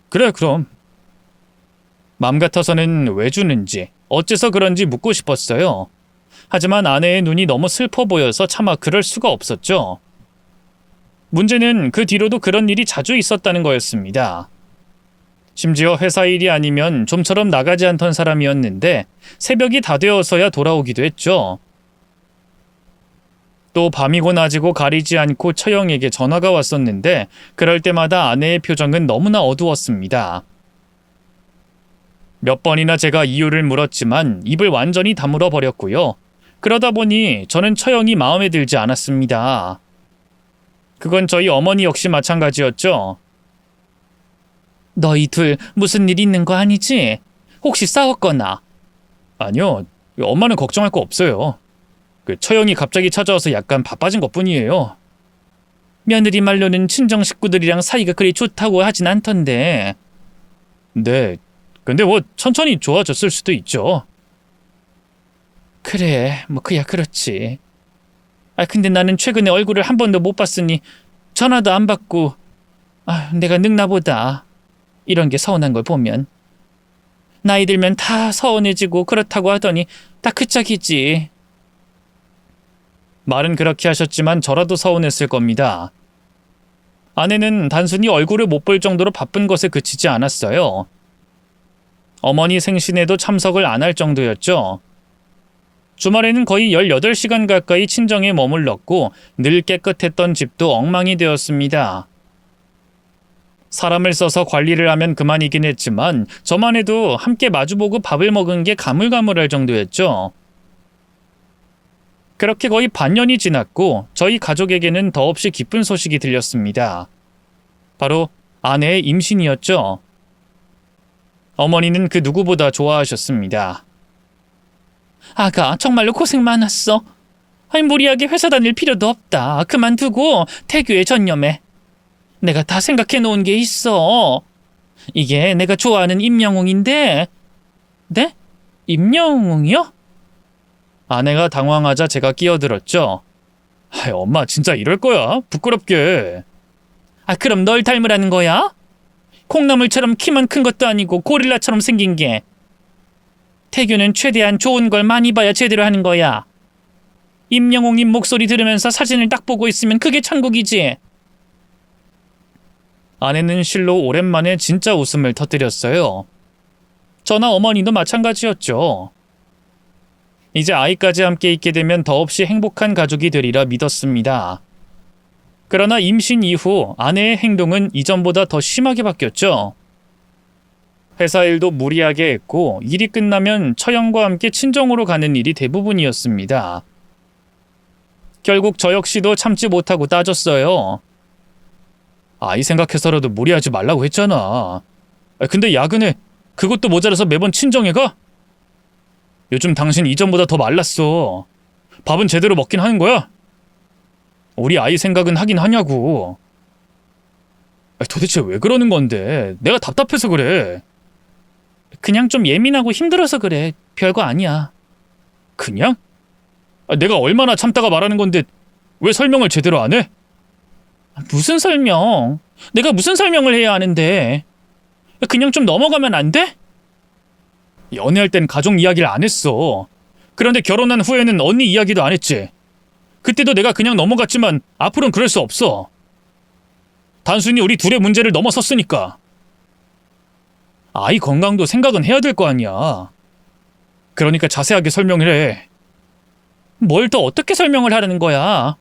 그래, 그럼. 맘 같아서는 왜 주는지, 어째서 그런지 묻고 싶었어요. 하지만 아내의 눈이 너무 슬퍼 보여서 차마 그럴 수가 없었죠. 문제는 그 뒤로도 그런 일이 자주 있었다는 거였습니다. 심지어 회사 일이 아니면 좀처럼 나가지 않던 사람이었는데 새벽이 다 되어서야 돌아오기도 했죠. 또 밤이고 낮이고 가리지 않고 처형에게 전화가 왔었는데 그럴 때마다 아내의 표정은 너무나 어두웠습니다. 몇 번이나 제가 이유를 물었지만 입을 완전히 다물어 버렸고요. 그러다 보니 저는 처형이 마음에 들지 않았습니다. 그건 저희 어머니 역시 마찬가지였죠. 너희 둘 무슨 일 있는 거 아니지? 혹시 싸웠거나? 아니요. 엄마는 걱정할 거 없어요. 그 처형이 갑자기 찾아와서 약간 바빠진 것뿐이에요. 며느리 말로는 친정 식구들이랑 사이가 그리 좋다고 하진 않던데. 네. 근데 천천히 좋아졌을 수도 있죠. 그래, 그야 그렇지. 근데 나는 최근에 얼굴을 한 번도 못 봤으니 전화도 안 받고 내가 늙나 보다. 이런 게 서운한 걸 보면. 나이 들면 다 서운해지고 그렇다고 하더니 딱 그 짝이지. 말은 그렇게 하셨지만 저라도 서운했을 겁니다. 아내는 단순히 얼굴을 못 볼 정도로 바쁜 것에 그치지 않았어요. 어머니 생신에도 참석을 안 할 정도였죠. 주말에는 거의 18시간 가까이 친정에 머물렀고 늘 깨끗했던 집도 엉망이 되었습니다. 사람을 써서 관리를 하면 그만이긴 했지만 저만 해도 함께 마주보고 밥을 먹은 게 가물가물할 정도였죠. 그렇게 거의 반년이 지났고 저희 가족에게는 더없이 기쁜 소식이 들렸습니다. 바로 아내의 임신이었죠. 어머니는 그 누구보다 좋아하셨습니다. 아가 정말로 고생 많았어. 무리하게 회사 다닐 필요도 없다. 그만두고 태교에 전념해. 내가 다 생각해 놓은 게 있어. 이게 내가 좋아하는 임영웅인데. 네? 임영웅이요? 아내가 당황하자 제가 끼어들었죠. 엄마 진짜 이럴 거야? 부끄럽게. 그럼 널 닮으라는 거야? 콩나물처럼 키만 큰 것도 아니고 고릴라처럼 생긴 게. 태규는 최대한 좋은 걸 많이 봐야 제대로 하는 거야. 임영웅님 목소리 들으면서 사진을 딱 보고 있으면 그게 천국이지. 아내는 실로 오랜만에 진짜 웃음을 터뜨렸어요. 저나 어머니도 마찬가지였죠. 이제 아이까지 함께 있게 되면 더없이 행복한 가족이 되리라 믿었습니다. 그러나 임신 이후 아내의 행동은 이전보다 더 심하게 바뀌었죠. 회사 일도 무리하게 했고 일이 끝나면 처형과 함께 친정으로 가는 일이 대부분이었습니다. 결국 저 역시도 참지 못하고 따졌어요. 아이 생각해서라도 무리하지 말라고 했잖아. 근데 야근에 그것도 모자라서 매번 친정에 가? 요즘 당신 이전보다 더 말랐어. 밥은 제대로 먹긴 하는 거야? 우리 아이 생각은 하긴 하냐고. 도대체 왜 그러는 건데? 내가 답답해서 그래. 그냥 좀 예민하고 힘들어서 그래. 별거 아니야. 그냥? 내가 얼마나 참다가 말하는 건데 왜 설명을 제대로 안 해? 무슨 설명? 내가 무슨 설명을 해야 하는데? 그냥 좀 넘어가면 안 돼? 연애할 땐 가족 이야기를 안 했어. 그런데 결혼한 후에는 언니 이야기도 안 했지. 그때도 내가 그냥 넘어갔지만 앞으로는 그럴 수 없어. 단순히 우리 둘의 문제를 넘어섰으니까. 아이 건강도 생각은 해야 될 거 아니야. 그러니까 자세하게 설명을 해. 뭘 더 어떻게 설명을 하라는 거야?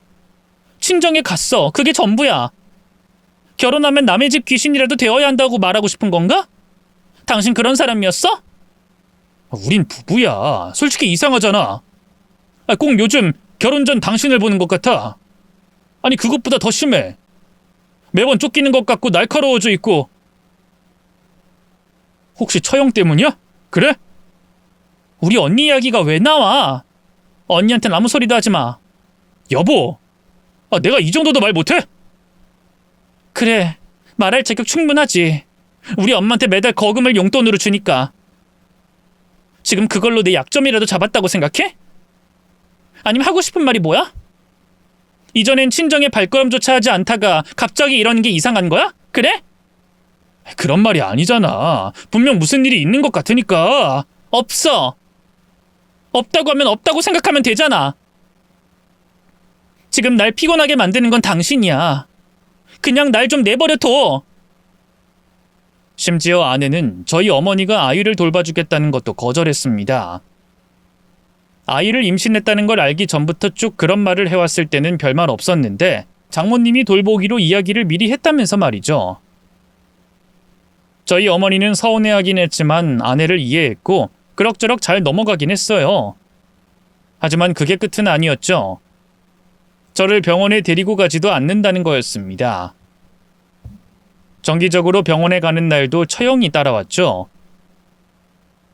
친정에 갔어. 그게 전부야. 결혼하면 남의 집 귀신이라도 되어야 한다고 말하고 싶은 건가? 당신 그런 사람이었어? 우린 부부야. 솔직히 이상하잖아. 꼭 요즘 결혼 전 당신을 보는 것 같아. 아니 그것보다 더 심해. 매번 쫓기는 것 같고 날카로워져 있고. 혹시 처형 때문이야? 그래? 우리 언니 이야기가 왜 나와? 언니한텐 아무 소리도 하지 마. 여보, 내가 이 정도도 말 못해? 그래, 말할 자격 충분하지. 우리 엄마한테 매달 거금을 용돈으로 주니까. 지금 그걸로 내 약점이라도 잡았다고 생각해? 아니면 하고 싶은 말이 뭐야? 이전엔 친정에 발걸음조차 하지 않다가 갑자기 이러는 게 이상한 거야? 그래? 그런 말이 아니잖아. 분명 무슨 일이 있는 것 같으니까. 없어. 없다고 하면 없다고 생각하면 되잖아. 지금 날 피곤하게 만드는 건 당신이야. 그냥 날 좀 내버려둬. 심지어 아내는 저희 어머니가 아이를 돌봐주겠다는 것도 거절했습니다. 아이를 임신했다는 걸 알기 전부터 쭉 그런 말을 해왔을 때는 별말 없었는데 장모님이 돌보기로 이야기를 미리 했다면서 말이죠. 저희 어머니는 서운해하긴 했지만 아내를 이해했고 그럭저럭 잘 넘어가긴 했어요. 하지만 그게 끝은 아니었죠. 저를 병원에 데리고 가지도 않는다는 거였습니다. 정기적으로 병원에 가는 날도 처형이 따라왔죠.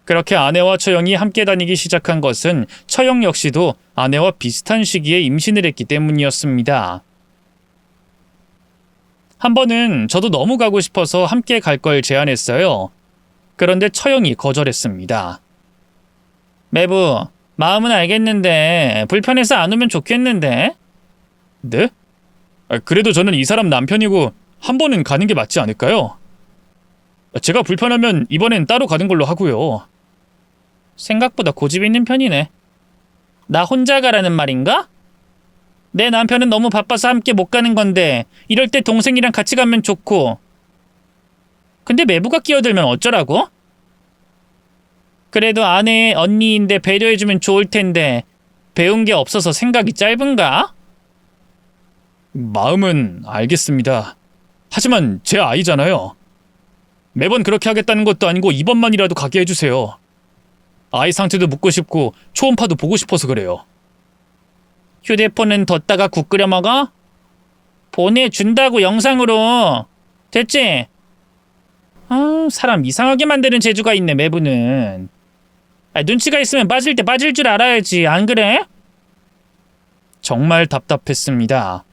그렇게 아내와 처형이 함께 다니기 시작한 것은 처형 역시도 아내와 비슷한 시기에 임신을 했기 때문이었습니다. 한 번은 저도 너무 가고 싶어서 함께 갈 걸 제안했어요. 그런데 처형이 거절했습니다. 매부, 마음은 알겠는데 불편해서 안 오면 좋겠는데? 네? 그래도 저는 이 사람 남편이고 한 번은 가는 게 맞지 않을까요? 제가 불편하면 이번엔 따로 가는 걸로 하고요. 생각보다 고집 있는 편이네. 나 혼자 가라는 말인가? 내 남편은 너무 바빠서 함께 못 가는 건데 이럴 때 동생이랑 같이 가면 좋고. 근데 매부가 끼어들면 어쩌라고? 그래도 아내의 언니인데 배려해주면 좋을 텐데 배운 게 없어서 생각이 짧은가? 마음은 알겠습니다. 하지만 제 아이잖아요. 매번 그렇게 하겠다는 것도 아니고 이번만이라도 가게 해주세요. 아이 상태도 묻고 싶고 초음파도 보고 싶어서 그래요. 휴대폰은 뒀다가 국 끓여 먹어? 보내준다고 영상으로. 됐지? 사람 이상하게 만드는 재주가 있네 매부는. 눈치가 있으면 빠질 때 빠질 줄 알아야지. 안 그래? 정말 답답했습니다.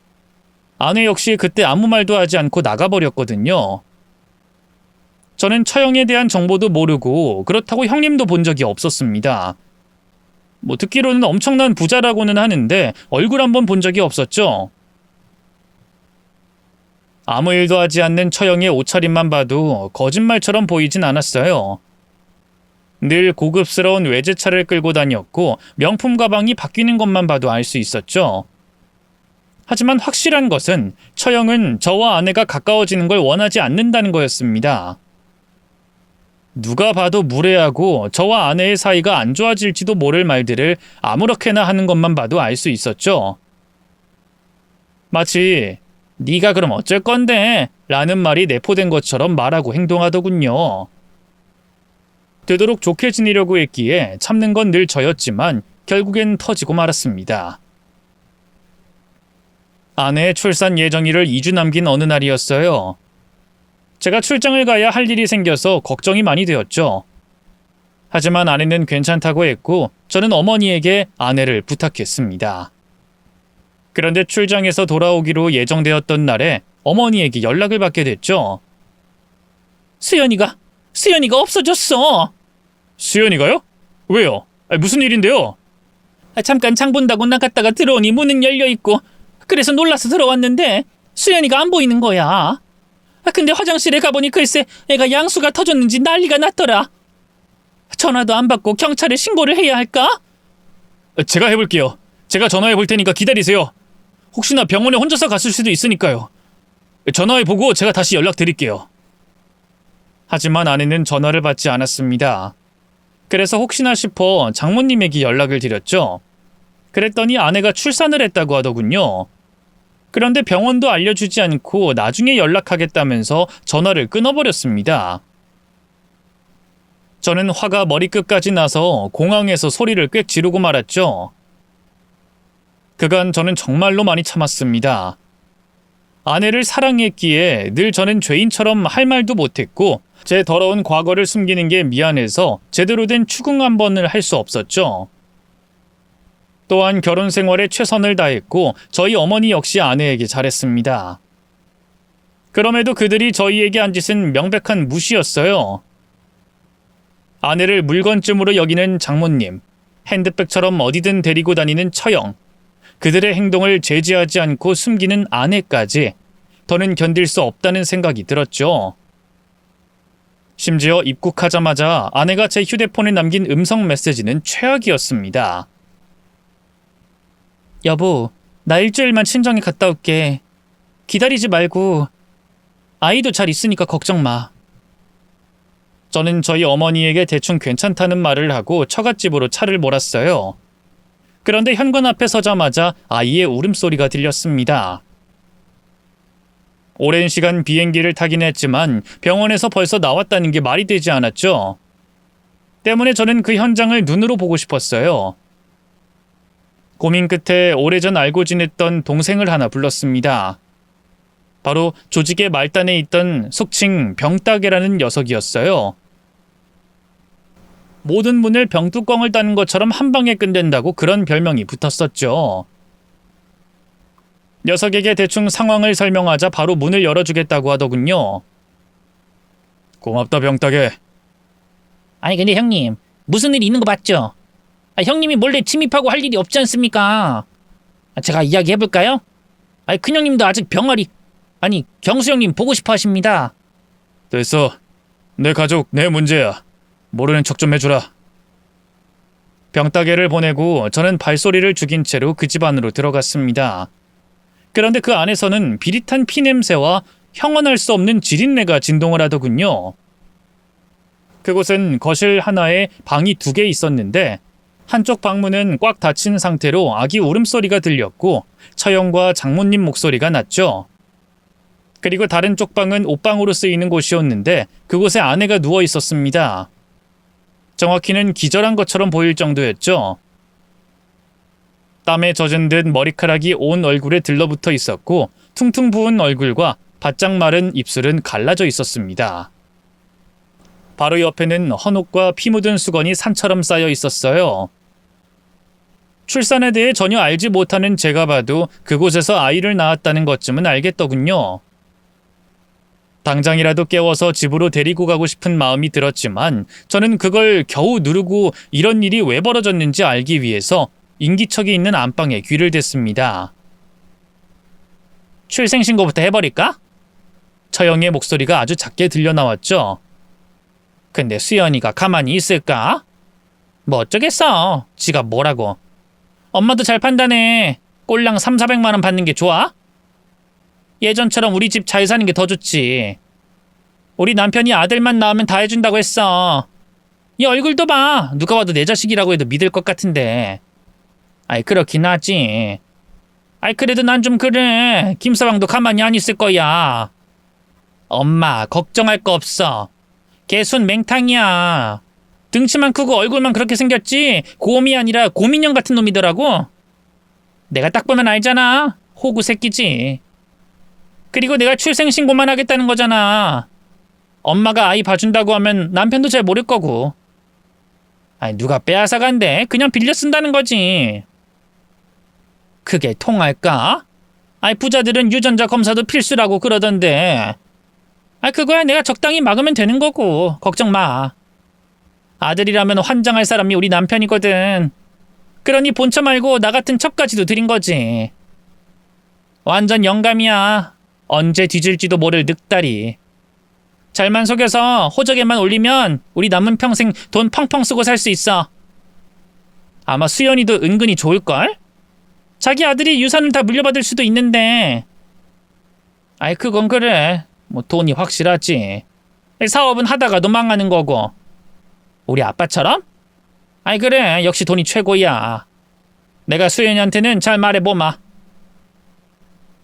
아내 역시 그때 아무 말도 하지 않고 나가버렸거든요. 저는 처형에 대한 정보도 모르고 그렇다고 형님도 본 적이 없었습니다. 듣기로는 엄청난 부자라고는 하는데 얼굴 한번 본 적이 없었죠. 아무 일도 하지 않는 처형의 옷차림만 봐도 거짓말처럼 보이진 않았어요. 늘 고급스러운 외제차를 끌고 다녔고 명품 가방이 바뀌는 것만 봐도 알 수 있었죠. 하지만 확실한 것은 처형은 저와 아내가 가까워지는 걸 원하지 않는다는 거였습니다. 누가 봐도 무례하고 저와 아내의 사이가 안 좋아질지도 모를 말들을 아무렇게나 하는 것만 봐도 알 수 있었죠. 마치 네가 그럼 어쩔 건데? 라는 말이 내포된 것처럼 말하고 행동하더군요. 되도록 좋게 지내려고 했기에 참는 건 늘 저였지만 결국엔 터지고 말았습니다. 아내의 출산 예정일을 2주 남긴 어느 날이었어요. 제가 출장을 가야 할 일이 생겨서 걱정이 많이 되었죠. 하지만 아내는 괜찮다고 했고 저는 어머니에게 아내를 부탁했습니다. 그런데 출장에서 돌아오기로 예정되었던 날에 어머니에게 연락을 받게 됐죠. 수연이가 없어졌어. 수연이가요? 왜요? 무슨 일인데요? 잠깐 장 본다고 나갔다가 들어오니 문은 열려있고 그래서 놀라서 들어왔는데 수연이가 안 보이는 거야. 근데 화장실에 가보니 글쎄 애가 양수가 터졌는지 난리가 났더라. 전화도 안 받고 경찰에 신고를 해야 할까? 제가 해볼게요. 제가 전화해 볼 테니까 기다리세요. 혹시나 병원에 혼자서 갔을 수도 있으니까요. 전화해보고 제가 다시 연락드릴게요. 하지만 아내는 전화를 받지 않았습니다. 그래서 혹시나 싶어 장모님에게 연락을 드렸죠. 그랬더니 아내가 출산을 했다고 하더군요. 그런데 병원도 알려주지 않고 나중에 연락하겠다면서 전화를 끊어버렸습니다. 저는 화가 머리끝까지 나서 공항에서 소리를 꽥 지르고 말았죠. 그간 저는 정말로 많이 참았습니다. 아내를 사랑했기에 늘 저는 죄인처럼 할 말도 못했고 제 더러운 과거를 숨기는 게 미안해서 제대로 된 추궁 한 번을 할 수 없었죠. 또한 결혼 생활에 최선을 다했고 저희 어머니 역시 아내에게 잘했습니다. 그럼에도 그들이 저희에게 한 짓은 명백한 무시였어요. 아내를 물건쯤으로 여기는 장모님, 핸드백처럼 어디든 데리고 다니는 처형, 그들의 행동을 제지하지 않고 숨기는 아내까지 더는 견딜 수 없다는 생각이 들었죠. 심지어 입국하자마자 아내가 제 휴대폰에 남긴 음성 메시지는 최악이었습니다. 여보, 나 일주일만 친정에 갔다 올게. 기다리지 말고 아이도 잘 있으니까 걱정 마. 저는 저희 어머니에게 대충 괜찮다는 말을 하고 처갓집으로 차를 몰았어요. 그런데 현관 앞에 서자마자 아이의 울음소리가 들렸습니다. 오랜 시간 비행기를 타긴 했지만 병원에서 벌써 나왔다는 게 말이 되지 않았죠. 때문에 저는 그 현장을 눈으로 보고 싶었어요. 고민 끝에 오래전 알고 지냈던 동생을 하나 불렀습니다. 바로 조직의 말단에 있던 속칭 병따개라는 녀석이었어요. 모든 문을 병뚜껑을 따는 것처럼 한 방에 끝낸다고 그런 별명이 붙었었죠. 녀석에게 대충 상황을 설명하자 바로 문을 열어주겠다고 하더군요. 고맙다 병따개. 아니 근데 형님, 무슨 일이 있는 거 맞죠? 형님이 몰래 침입하고 할 일이 없지 않습니까? 제가 이야기해볼까요? 큰형님도 아직 경수 형님 보고 싶어 하십니다. 됐어. 내 가족, 내 문제야. 모르는 척 좀 해주라. 병따개를 보내고 저는 발소리를 죽인 채로 그 집 안으로 들어갔습니다. 그런데 그 안에서는 비릿한 피냄새와 형언할 수 없는 지린내가 진동을 하더군요. 그곳은 거실 하나에 방이 2개 있었는데 한쪽 방문은 꽉 닫힌 상태로 아기 울음소리가 들렸고 처형과 장모님 목소리가 났죠. 그리고 다른 쪽 방은 옷방으로 쓰이는 곳이었는데 그곳에 아내가 누워 있었습니다. 정확히는 기절한 것처럼 보일 정도였죠. 땀에 젖은 듯 머리카락이 온 얼굴에 들러붙어 있었고 퉁퉁 부은 얼굴과 바짝 마른 입술은 갈라져 있었습니다. 바로 옆에는 헌옷과 피 묻은 수건이 산처럼 쌓여 있었어요. 출산에 대해 전혀 알지 못하는 제가 봐도 그곳에서 아이를 낳았다는 것쯤은 알겠더군요. 당장이라도 깨워서 집으로 데리고 가고 싶은 마음이 들었지만 저는 그걸 겨우 누르고 이런 일이 왜 벌어졌는지 알기 위해서 인기척이 있는 안방에 귀를 댔습니다. 출생신고부터 해버릴까? 처형의 목소리가 아주 작게 들려나왔죠. 근데 수연이가 가만히 있을까? 뭐 어쩌겠어. 지가 뭐라고. 엄마도 잘 판단해. 꼴랑 300~400만 원 받는 게 좋아? 예전처럼 우리 집 잘 사는 게 더 좋지. 우리 남편이 아들만 낳으면 다 해준다고 했어. 이 얼굴도 봐. 누가 봐도 내 자식이라고 해도 믿을 것 같은데. 아이 그렇긴 하지. 아이 그래도 난 좀 그래. 김서방도 가만히 안 있을 거야. 엄마 걱정할 거 없어. 걔 순 맹탕이야. 등치만 크고 얼굴만 그렇게 생겼지 곰이 아니라 곰인형 같은 놈이더라고. 내가 딱 보면 알잖아. 호구 새끼지. 그리고 내가 출생신고만 하겠다는 거잖아. 엄마가 아이 봐준다고 하면 남편도 잘 모를 거고. 아니 누가 빼앗아 간대. 그냥 빌려 쓴다는 거지. 그게 통할까? 아이 부자들은 유전자 검사도 필수라고 그러던데. 아 그거야 내가 적당히 막으면 되는 거고. 걱정 마. 아들이라면 환장할 사람이 우리 남편이거든. 그러니 본처 말고 나 같은 척까지도 드린 거지. 완전 영감이야. 언제 뒤질지도 모를 늑다리. 잘만 속여서 호적에만 올리면 우리 남은 평생 돈 펑펑 쓰고 살 수 있어. 아마 수연이도 은근히 좋을걸? 자기 아들이 유산을 다 물려받을 수도 있는데. 아이 그건 그래. 뭐 돈이 확실하지. 사업은 하다가도 망하는 거고. 우리 아빠처럼? 아이 그래 역시 돈이 최고야. 내가 수연이한테는 잘 말해보마.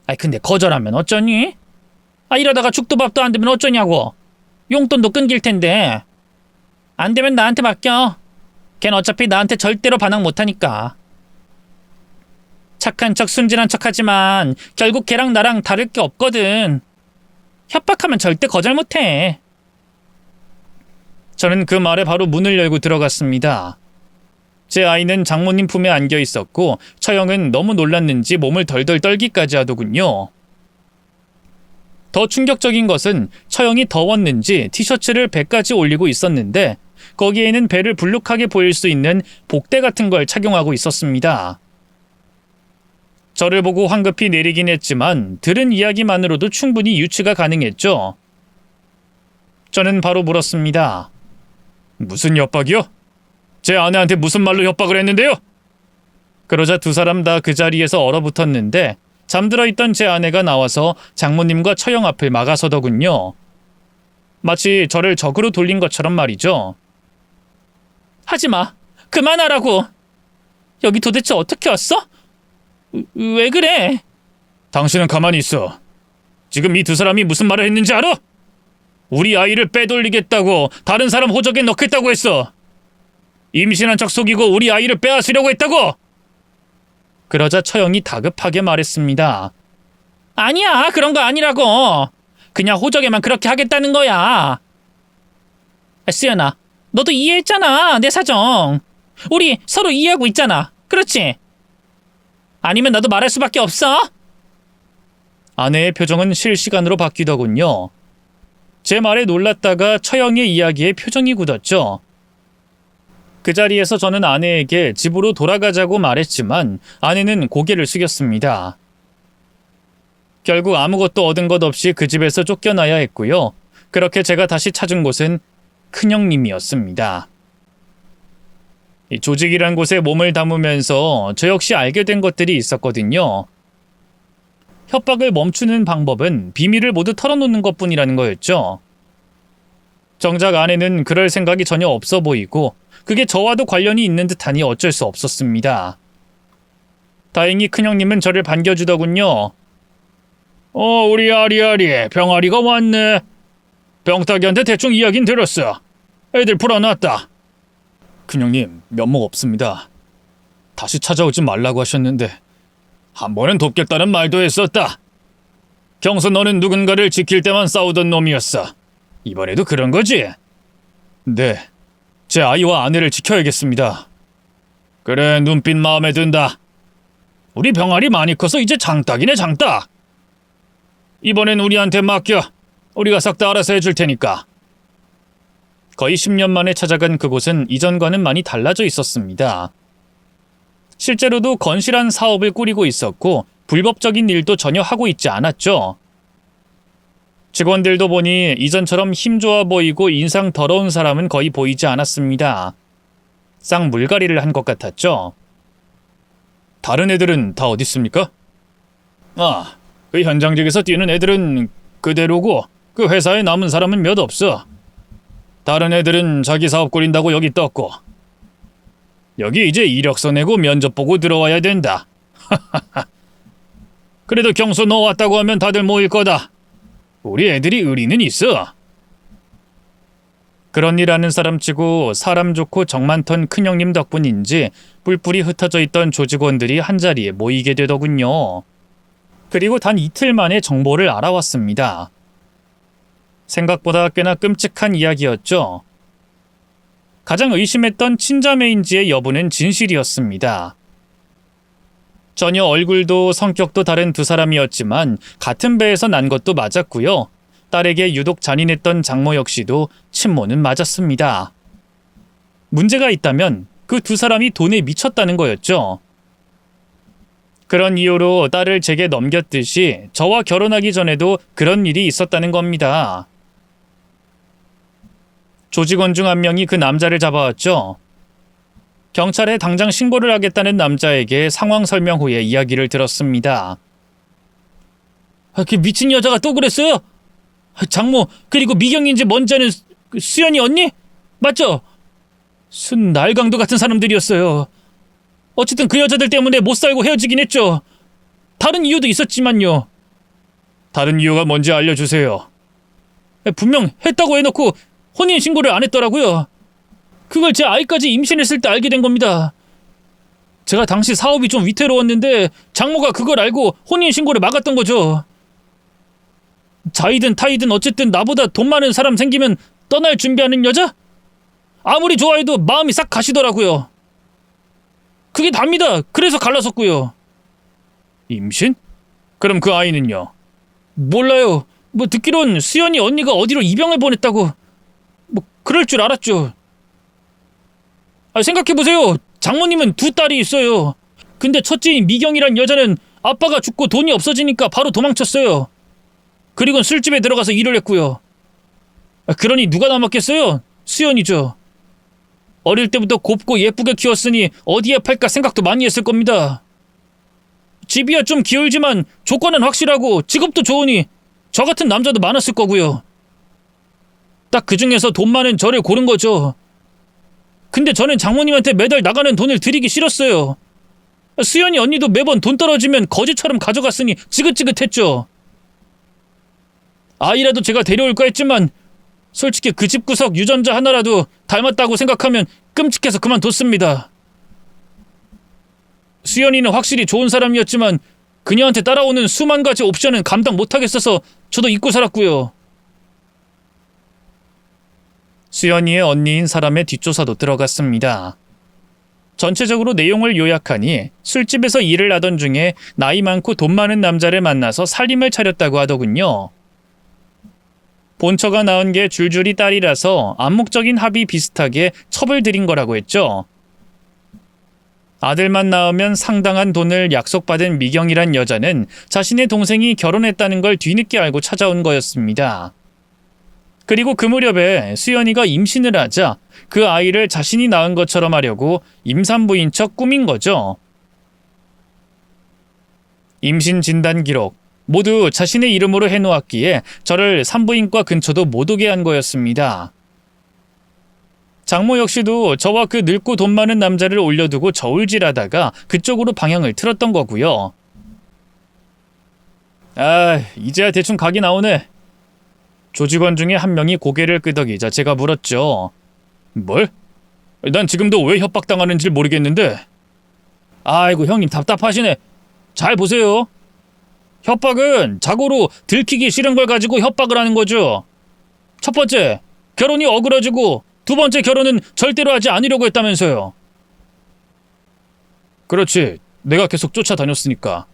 아이 근데 거절하면 어쩌니? 아 이러다가 죽도 밥도 안 되면 어쩌냐고. 용돈도 끊길 텐데. 안 되면 나한테 맡겨. 걘 어차피 나한테 절대로 반항 못하니까. 착한 척 순진한 척 하지만 결국 걔랑 나랑 다를 게 없거든. 협박하면 절대 거절 못해. 저는 그 말에 바로 문을 열고 들어갔습니다. 제 아이는 장모님 품에 안겨 있었고 처형은 너무 놀랐는지 몸을 덜덜 떨기까지 하더군요. 더 충격적인 것은 처형이 더웠는지 티셔츠를 배까지 올리고 있었는데 거기에는 배를 불룩하게 보일 수 있는 복대 같은 걸 착용하고 있었습니다. 저를 보고 황급히 내리긴 했지만 들은 이야기만으로도 충분히 유추가 가능했죠. 저는 바로 물었습니다. 무슨 협박이요? 제 아내한테 무슨 말로 협박을 했는데요? 그러자 두 사람 다 그 자리에서 얼어붙었는데 잠들어 있던 제 아내가 나와서 장모님과 처형 앞을 막아서더군요. 마치 저를 적으로 돌린 것처럼 말이죠. 하지마. 그만하라고. 여기 도대체 어떻게 왔어? 왜 그래? 당신은 가만히 있어. 지금 이 두 사람이 무슨 말을 했는지 알아? 우리 아이를 빼돌리겠다고 다른 사람 호적에 넣겠다고 했어. 임신한 척 속이고 우리 아이를 빼앗으려고 했다고. 그러자 처형이 다급하게 말했습니다. 아니야 그런 거 아니라고. 그냥 호적에만 그렇게 하겠다는 거야. 수연아 너도 이해했잖아 내 사정. 우리 서로 이해하고 있잖아. 그렇지? 아니면 나도 말할 수밖에 없어? 아내의 표정은 실시간으로 바뀌더군요. 제 말에 놀랐다가 처형의 이야기에 표정이 굳었죠. 그 자리에서 저는 아내에게 집으로 돌아가자고 말했지만 아내는 고개를 숙였습니다. 결국 아무것도 얻은 것 없이 그 집에서 쫓겨나야 했고요. 그렇게 제가 다시 찾은 곳은 큰형님이었습니다. 이 조직이란 곳에 몸을 담으면서 저 역시 알게 된 것들이 있었거든요. 협박을 멈추는 방법은 비밀을 모두 털어놓는 것뿐이라는 거였죠. 정작 아내는 그럴 생각이 전혀 없어 보이고 그게 저와도 관련이 있는 듯하니 어쩔 수 없었습니다. 다행히 큰형님은 저를 반겨주더군요. 우리 아리아리 병아리가 왔네. 병따기한테 대충 이야긴 들었어. 애들 풀어놨다. 큰형님 면목 없습니다. 다시 찾아오지 말라고 하셨는데 한 번은 돕겠다는 말도 했었다. 경서 너는 누군가를 지킬 때만 싸우던 놈이었어. 이번에도 그런 거지? 네. 제 아이와 아내를 지켜야겠습니다. 그래 눈빛 마음에 든다. 우리 병아리 많이 커서 이제 장딱이네 장딱. 이번엔 우리한테 맡겨. 우리가 싹 다 알아서 해줄 테니까. 거의 10년 만에 찾아간 그곳은 이전과는 많이 달라져 있었습니다. 실제로도 건실한 사업을 꾸리고 있었고 불법적인 일도 전혀 하고 있지 않았죠. 직원들도 보니 이전처럼 힘 좋아 보이고 인상 더러운 사람은 거의 보이지 않았습니다. 싹 물갈이를 한 것 같았죠. 다른 애들은 다 어디 있습니까? 그 현장직에서 뛰는 애들은 그대로고 그 회사에 남은 사람은 몇 없어. 다른 애들은 자기 사업 꾸린다고 여기 떴고. 여기 이제 이력서 내고 면접 보고 들어와야 된다. 그래도 경수 너 왔다고 하면 다들 모일 거다. 우리 애들이 의리는 있어. 그런 일 하는 사람치고 사람 좋고 정 많던 큰형님 덕분인지 뿔뿔이 흩어져 있던 조직원들이 한자리에 모이게 되더군요. 그리고 단 이틀 만에 정보를 알아왔습니다. 생각보다 꽤나 끔찍한 이야기였죠. 가장 의심했던 친자매인지의 여부는 진실이었습니다. 전혀 얼굴도 성격도 다른 두 사람이었지만 같은 배에서 난 것도 맞았고요. 딸에게 유독 잔인했던 장모 역시도 친모는 맞았습니다. 문제가 있다면 그 두 사람이 돈에 미쳤다는 거였죠. 그런 이유로 딸을 제게 넘겼듯이 저와 결혼하기 전에도 그런 일이 있었다는 겁니다. 조직원 중 한 명이 그 남자를 잡아왔죠. 경찰에 당장 신고를 하겠다는 남자에게 상황 설명 후에 이야기를 들었습니다. 그 미친 여자가 또 그랬어요? 장모 그리고 미경인지 뭔지 아는 수연이 언니? 맞죠? 순 날강도 같은 사람들이었어요. 어쨌든 그 여자들 때문에 못 살고 헤어지긴 했죠. 다른 이유도 있었지만요. 다른 이유가 뭔지 알려주세요. 분명 했다고 해놓고 혼인신고를 안 했더라고요. 그걸 제 아이까지 임신했을 때 알게 된 겁니다. 제가 당시 사업이 좀 위태로웠는데 장모가 그걸 알고 혼인신고를 막았던 거죠. 자이든 타이든 어쨌든 나보다 돈 많은 사람 생기면 떠날 준비하는 여자? 아무리 좋아해도 마음이 싹 가시더라고요. 그게 답니다. 그래서 갈라섰고요. 임신? 그럼 그 아이는요? 몰라요. 듣기론 수연이 언니가 어디로 입양을 보냈다고. 그럴 줄 알았죠. 생각해보세요. 장모님은 두 딸이 있어요. 근데 첫째인 미경이란 여자는 아빠가 죽고 돈이 없어지니까 바로 도망쳤어요. 그리고는 술집에 들어가서 일을 했고요. 그러니 누가 남았겠어요? 수연이죠. 어릴 때부터 곱고 예쁘게 키웠으니 어디에 팔까 생각도 많이 했을 겁니다. 집이야 좀 기울지만 조건은 확실하고 직업도 좋으니 저 같은 남자도 많았을 거고요. 딱 그 중에서 돈 많은 저를 고른 거죠. 근데 저는 장모님한테 매달 나가는 돈을 드리기 싫었어요. 수연이 언니도 매번 돈 떨어지면 거지처럼 가져갔으니 지긋지긋했죠. 아이라도 제가 데려올까 했지만 솔직히 그 집구석 유전자 하나라도 닮았다고 생각하면 끔찍해서 그만뒀습니다. 수연이는 확실히 좋은 사람이었지만 그녀한테 따라오는 수만 가지 옵션은 감당 못하겠어서 저도 잊고 살았고요. 수연이의 언니인 사람의 뒷조사도 들어갔습니다. 전체적으로 내용을 요약하니 술집에서 일을 하던 중에 나이 많고 돈 많은 남자를 만나서 살림을 차렸다고 하더군요. 본처가 낳은 게 줄줄이 딸이라서 암묵적인 합의 비슷하게 첩을 들인 거라고 했죠. 아들만 낳으면 상당한 돈을 약속받은 미경이란 여자는 자신의 동생이 결혼했다는 걸 뒤늦게 알고 찾아온 거였습니다. 그리고 그 무렵에 수연이가 임신을 하자 그 아이를 자신이 낳은 것처럼 하려고 임산부인 척 꾸민 거죠. 임신 진단 기록 모두 자신의 이름으로 해놓았기에 저를 산부인과 근처도 못 오게 한 거였습니다. 장모 역시도 저와 그 늙고 돈 많은 남자를 올려두고 저울질하다가 그쪽으로 방향을 틀었던 거고요. 이제야 대충 각이 나오네. 조직원 중에 한 명이 고개를 끄덕이자 제가 물었죠. 뭘? 난 지금도 왜 협박당하는지 모르겠는데. 아이고 형님 답답하시네. 잘 보세요. 협박은 자고로 들키기 싫은 걸 가지고 협박을 하는 거죠. 첫 번째, 결혼이 어그러지고 두 번째 결혼은 절대로 하지 않으려고 했다면서요. 그렇지. 내가 계속 쫓아다녔으니까.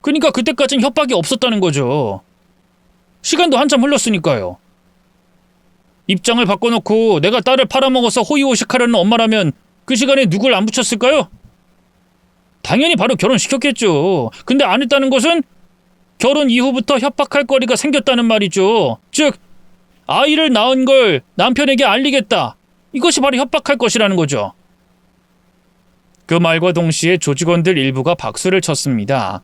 그러니까 그때까진 협박이 없었다는 거죠. 시간도 한참 흘렀으니까요. 입장을 바꿔놓고 내가 딸을 팔아먹어서 호의호식하려는 엄마라면 그 시간에 누굴 안 붙였을까요? 당연히 바로 결혼시켰겠죠. 근데 안 했다는 것은 결혼 이후부터 협박할 거리가 생겼다는 말이죠. 즉, 아이를 낳은 걸 남편에게 알리겠다. 이것이 바로 협박할 것이라는 거죠. 그 말과 동시에 조직원들 일부가 박수를 쳤습니다.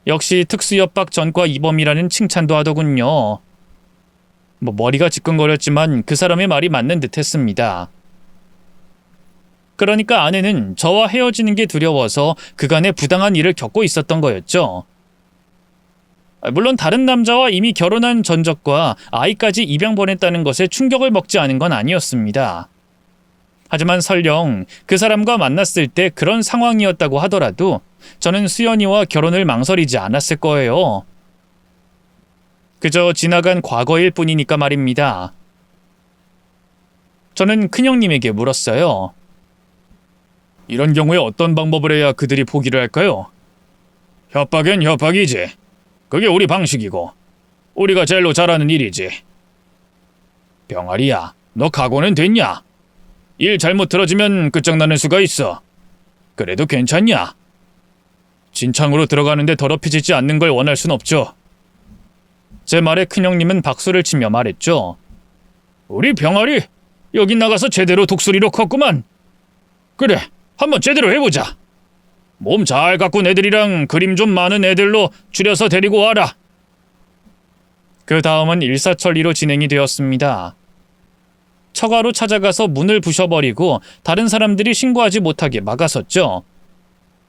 역시 특수협박 전과 이범이라는 칭찬도 하더군요. 머리가 지끈거렸지만 그 사람의 말이 맞는 듯 했습니다. 그러니까 아내는 저와 헤어지는 게 두려워서 그간의 부당한 일을 겪고 있었던 거였죠. 물론 다른 남자와 이미 결혼한 전적과 아이까지 입양 보냈다는 것에 충격을 먹지 않은 건 아니었습니다. 하지만 설령 그 사람과 만났을 때 그런 상황이었다고 하더라도 저는 수연이와 결혼을 망설이지 않았을 거예요. 그저 지나간 과거일 뿐이니까 말입니다. 저는 큰형님에게 물었어요. 이런 경우에 어떤 방법을 해야 그들이 포기를 할까요? 협박엔 협박이지. 그게 우리 방식이고 우리가 제일로 잘하는 일이지. 병아리야, 너 각오는 됐냐? 일 잘못 틀어지면 끝장나는 수가 있어. 그래도 괜찮냐? 진창으로 들어가는데 더럽혀지지 않는 걸 원할 순 없죠. 제 말에 큰형님은 박수를 치며 말했죠. 우리 병아리, 여기 나가서 제대로 독수리로 컸구만. 그래, 한번 제대로 해보자. 몸 잘 가꾼 애들이랑 그림 좀 많은 애들로 줄여서 데리고 와라. 그 다음은 일사천리로 진행이 되었습니다. 처가로 찾아가서 문을 부셔버리고 다른 사람들이 신고하지 못하게 막아섰죠.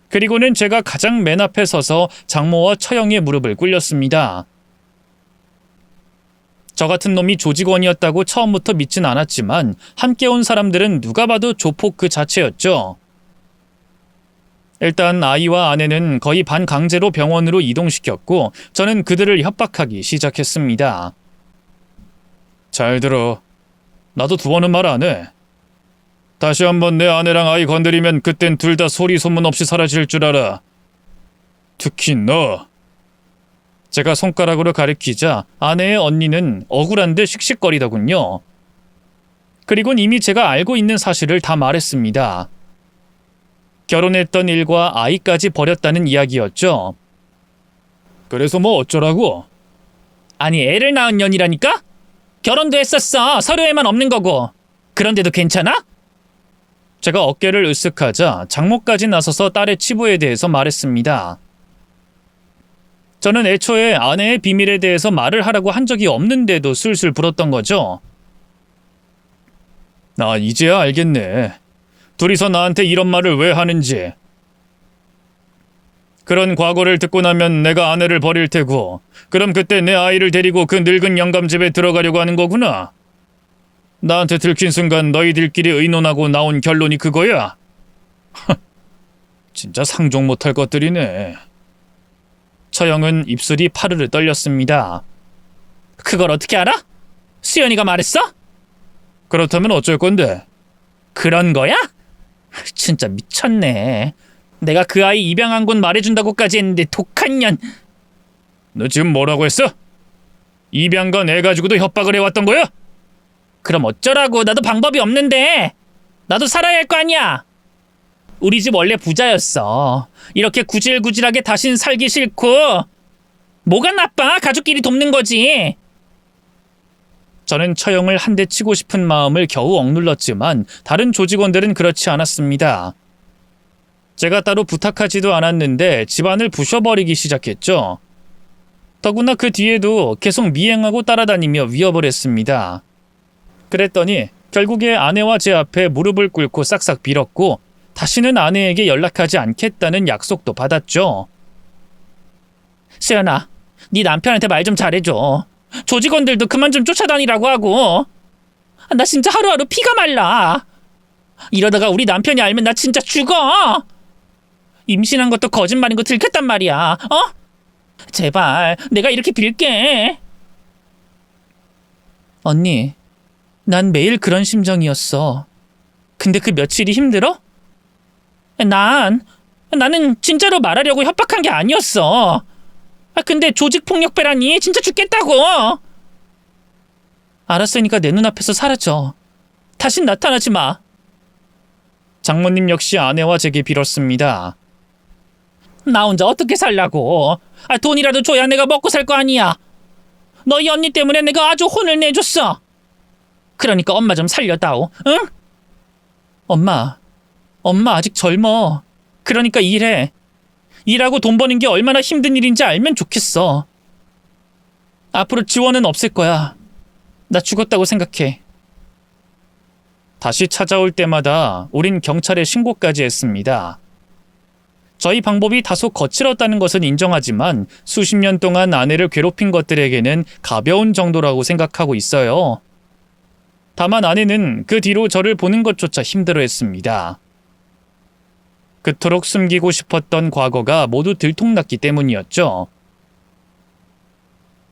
그리고는 제가 가장 맨 앞에 서서 장모와 처형의 무릎을 꿇렸습니다. 저 같은 놈이 조직원이었다고 처음부터 믿진 않았지만 함께 온 사람들은 누가 봐도 조폭 그 자체였죠. 일단 아이와 아내는 거의 반강제로 병원으로 이동시켰고 저는 그들을 협박하기 시작했습니다. 잘 들어. 나도 두 번은 말 안 해. 다시 한번 내 아내랑 아이 건드리면 그땐 둘 다 소리 소문 없이 사라질 줄 알아. 특히 너. 제가 손가락으로 가리키자 아내의 언니는 억울한 듯 씩씩거리더군요. 그리곤 이미 제가 알고 있는 사실을 다 말했습니다. 결혼했던 일과 아이까지 버렸다는 이야기였죠. 그래서 뭐 어쩌라고? 아니, 애를 낳은 년이라니까? 결혼도 했었어. 서류에만 없는 거고. 그런데도 괜찮아? 제가 어깨를 으쓱하자 장모까지 나서서 딸의 치부에 대해서 말했습니다. 저는 애초에 아내의 비밀에 대해서 말을 하라고 한 적이 없는데도 술술 불었던 거죠. 나 이제야 알겠네. 둘이서 나한테 이런 말을 왜 하는지. 그런 과거를 듣고 나면 내가 아내를 버릴 테고 그럼 그때 내 아이를 데리고 그 늙은 영감집에 들어가려고 하는 거구나. 나한테 들킨 순간 너희들끼리 의논하고 나온 결론이 그거야? 진짜 상종 못할 것들이네. 처형은 입술이 파르르 떨렸습니다. 그걸 어떻게 알아? 수연이가 말했어? 그렇다면 어쩔 건데? 그런 거야? 진짜 미쳤네. 내가 그 아이 입양한 곳 말해준다고까지 했는데 독한 년. 너 지금 뭐라고 했어? 입양간 애 가지고도 협박을 해왔던 거야? 그럼 어쩌라고. 나도 방법이 없는데. 나도 살아야 할 거 아니야. 우리 집 원래 부자였어. 이렇게 구질구질하게 다신 살기 싫고. 뭐가 나빠? 가족끼리 돕는 거지. 저는 처형을 한 대 치고 싶은 마음을 겨우 억눌렀지만 다른 조직원들은 그렇지 않았습니다. 제가 따로 부탁하지도 않았는데 집안을 부셔버리기 시작했죠. 더구나 그 뒤에도 계속 미행하고 따라다니며 위협을 했습니다. 그랬더니 결국에 아내와 제 앞에 무릎을 꿇고 싹싹 빌었고 다시는 아내에게 연락하지 않겠다는 약속도 받았죠. 수연아, 네 남편한테 말 좀 잘해줘. 조직원들도 그만 좀 쫓아다니라고 하고. 나 진짜 하루하루 피가 말라. 이러다가 우리 남편이 알면 나 진짜 죽어. 임신한 것도 거짓말인 거 들켰단 말이야. 어? 제발 내가 이렇게 빌게. 언니, 난 매일 그런 심정이었어. 근데 그 며칠이 힘들어? 나는 진짜로 말하려고 협박한 게 아니었어. 근데 조직폭력배라니 진짜 죽겠다고. 알았으니까 내 눈앞에서 사라져. 다신 나타나지 마. 장모님 역시 아내와 제게 빌었습니다. 나 혼자 어떻게 살라고. 돈이라도 줘야 내가 먹고 살 거 아니야. 너희 언니 때문에 내가 아주 혼을 내줬어. 그러니까 엄마 좀 살려다오. 응? 엄마 아직 젊어. 그러니까 일해. 일하고 돈 버는 게 얼마나 힘든 일인지 알면 좋겠어. 앞으로 지원은 없을 거야. 나 죽었다고 생각해. 다시 찾아올 때마다 우린 경찰에 신고까지 했습니다. 저희 방법이 다소 거칠었다는 것은 인정하지만 수십 년 동안 아내를 괴롭힌 것들에게는 가벼운 정도라고 생각하고 있어요. 다만 아내는 그 뒤로 저를 보는 것조차 힘들어했습니다. 그토록 숨기고 싶었던 과거가 모두 들통났기 때문이었죠.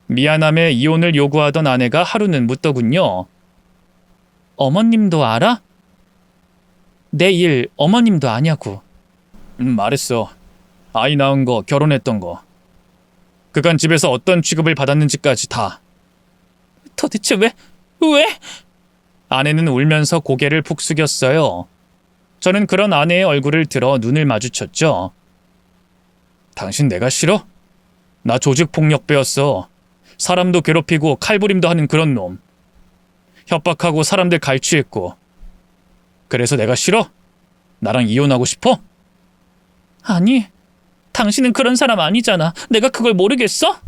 미안함에 이혼을 요구하던 아내가 하루는 묻더군요. 어머님도 알아? 내 일 어머님도 아냐고. 말했어. 아이 낳은 거, 결혼했던 거. 그간 집에서 어떤 취급을 받았는지까지 다. 도대체 왜? 아내는 울면서 고개를 푹 숙였어요. 저는 그런 아내의 얼굴을 들어 눈을 마주쳤죠. 당신 내가 싫어? 나 조직폭력배였어. 사람도 괴롭히고 칼부림도 하는 그런 놈. 협박하고 사람들 갈취했고. 그래서 내가 싫어? 나랑 이혼하고 싶어? 아니, 당신은 그런 사람 아니잖아. 내가 그걸 모르겠어?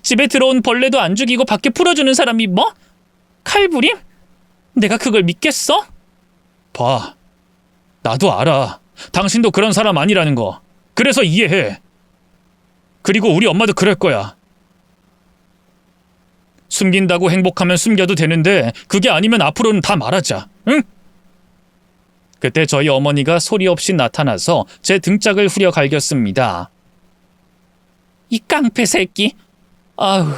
집에 들어온 벌레도 안 죽이고 밖에 풀어주는 사람이 뭐? 칼부림? 내가 그걸 믿겠어? 봐, 나도 알아. 당신도 그런 사람 아니라는 거. 그래서 이해해. 그리고 우리 엄마도 그럴 거야. 숨긴다고 행복하면 숨겨도 되는데 그게 아니면 앞으로는 다 말하자. 응? 그때 저희 어머니가 소리 없이 나타나서 제 등짝을 후려 갈겼습니다. 이 깡패 새끼. 아우,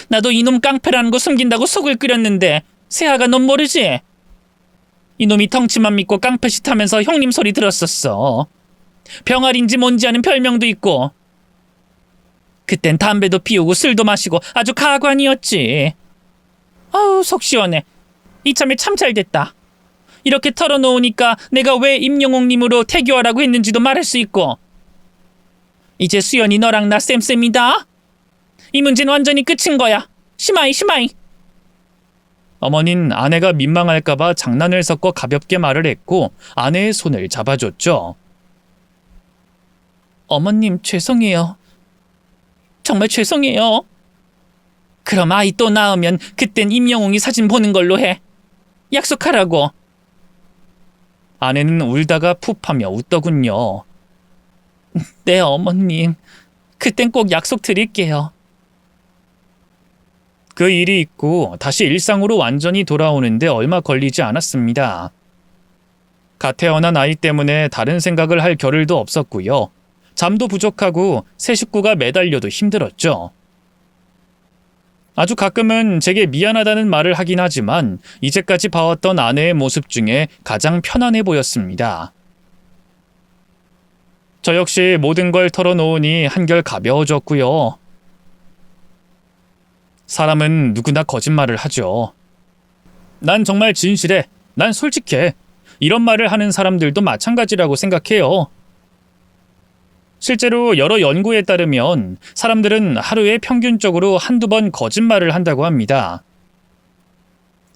나도 이놈 깡패라는 거 숨긴다고 속을 끓였는데 세아가 넌 모르지? 이놈이 덩치만 믿고 깡패짓 하면서 형님 소리 들었었어. 병아리인지 뭔지 아는 별명도 있고. 그땐 담배도 피우고 술도 마시고 아주 가관이었지. 아우, 속 시원해. 이참에 참 잘됐다. 이렇게 털어놓으니까 내가 왜 임영웅님으로 태교하라고 했는지도 말할 수 있고. 이제 수연이 너랑 나 쌤쌤이다. 이 문제는 완전히 끝인 거야. 시마이. 어머닌 아내가 민망할까봐 장난을 섞어 가볍게 말을 했고 아내의 손을 잡아줬죠. 어머님 죄송해요. 정말 죄송해요. 그럼 아이 또 낳으면 그땐 임영웅이 사진 보는 걸로 해. 약속하라고. 아내는 울다가 푹하며 웃더군요. 네, 어머님. 그땐 꼭 약속 드릴게요. 그 일이 있고 다시 일상으로 완전히 돌아오는데 얼마 걸리지 않았습니다. 갓 태어난 아이 때문에 다른 생각을 할 겨를도 없었고요. 잠도 부족하고 새 식구가 매달려도 힘들었죠. 아주 가끔은 제게 미안하다는 말을 하긴 하지만 이제까지 봐왔던 아내의 모습 중에 가장 편안해 보였습니다. 저 역시 모든 걸 털어놓으니 한결 가벼워졌고요. 사람은 누구나 거짓말을 하죠. 난 정말 진실해. 난 솔직해. 이런 말을 하는 사람들도 마찬가지라고 생각해요. 실제로 여러 연구에 따르면 사람들은 하루에 평균적으로 한두 번 거짓말을 한다고 합니다.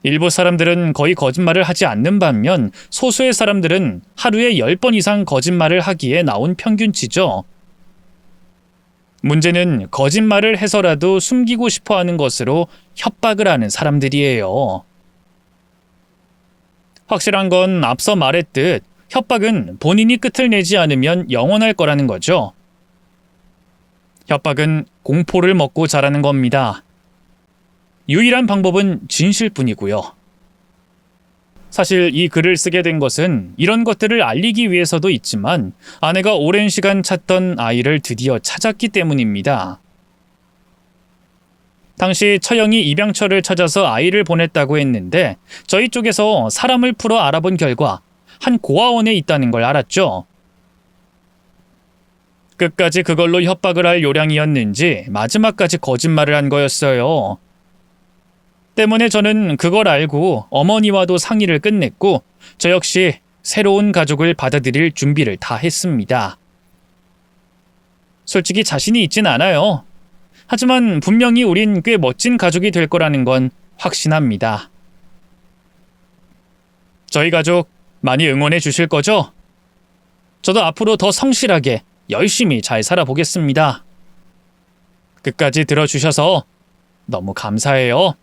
일부 사람들은 거의 거짓말을 하지 않는 반면 소수의 사람들은 하루에 10번 이상 거짓말을 하기에 나온 평균치죠. 문제는 거짓말을 해서라도 숨기고 싶어 하는 것으로 협박을 하는 사람들이에요. 확실한 건 앞서 말했듯 협박은 본인이 끝을 내지 않으면 영원할 거라는 거죠. 협박은 공포를 먹고 자라는 겁니다. 유일한 방법은 진실뿐이고요. 사실 이 글을 쓰게 된 것은 이런 것들을 알리기 위해서도 있지만 아내가 오랜 시간 찾던 아이를 드디어 찾았기 때문입니다. 당시 처형이 입양처를 찾아서 아이를 보냈다고 했는데 저희 쪽에서 사람을 풀어 알아본 결과 한 고아원에 있다는 걸 알았죠. 끝까지 그걸로 협박을 할 요량이었는지 마지막까지 거짓말을 한 거였어요. 때문에 저는 그걸 알고 어머니와도 상의를 끝냈고 저 역시 새로운 가족을 받아들일 준비를 다 했습니다. 솔직히 자신이 있진 않아요. 하지만 분명히 우린 꽤 멋진 가족이 될 거라는 건 확신합니다. 저희 가족 많이 응원해 주실 거죠? 저도 앞으로 더 성실하게 열심히 잘 살아보겠습니다. 끝까지 들어주셔서 너무 감사해요.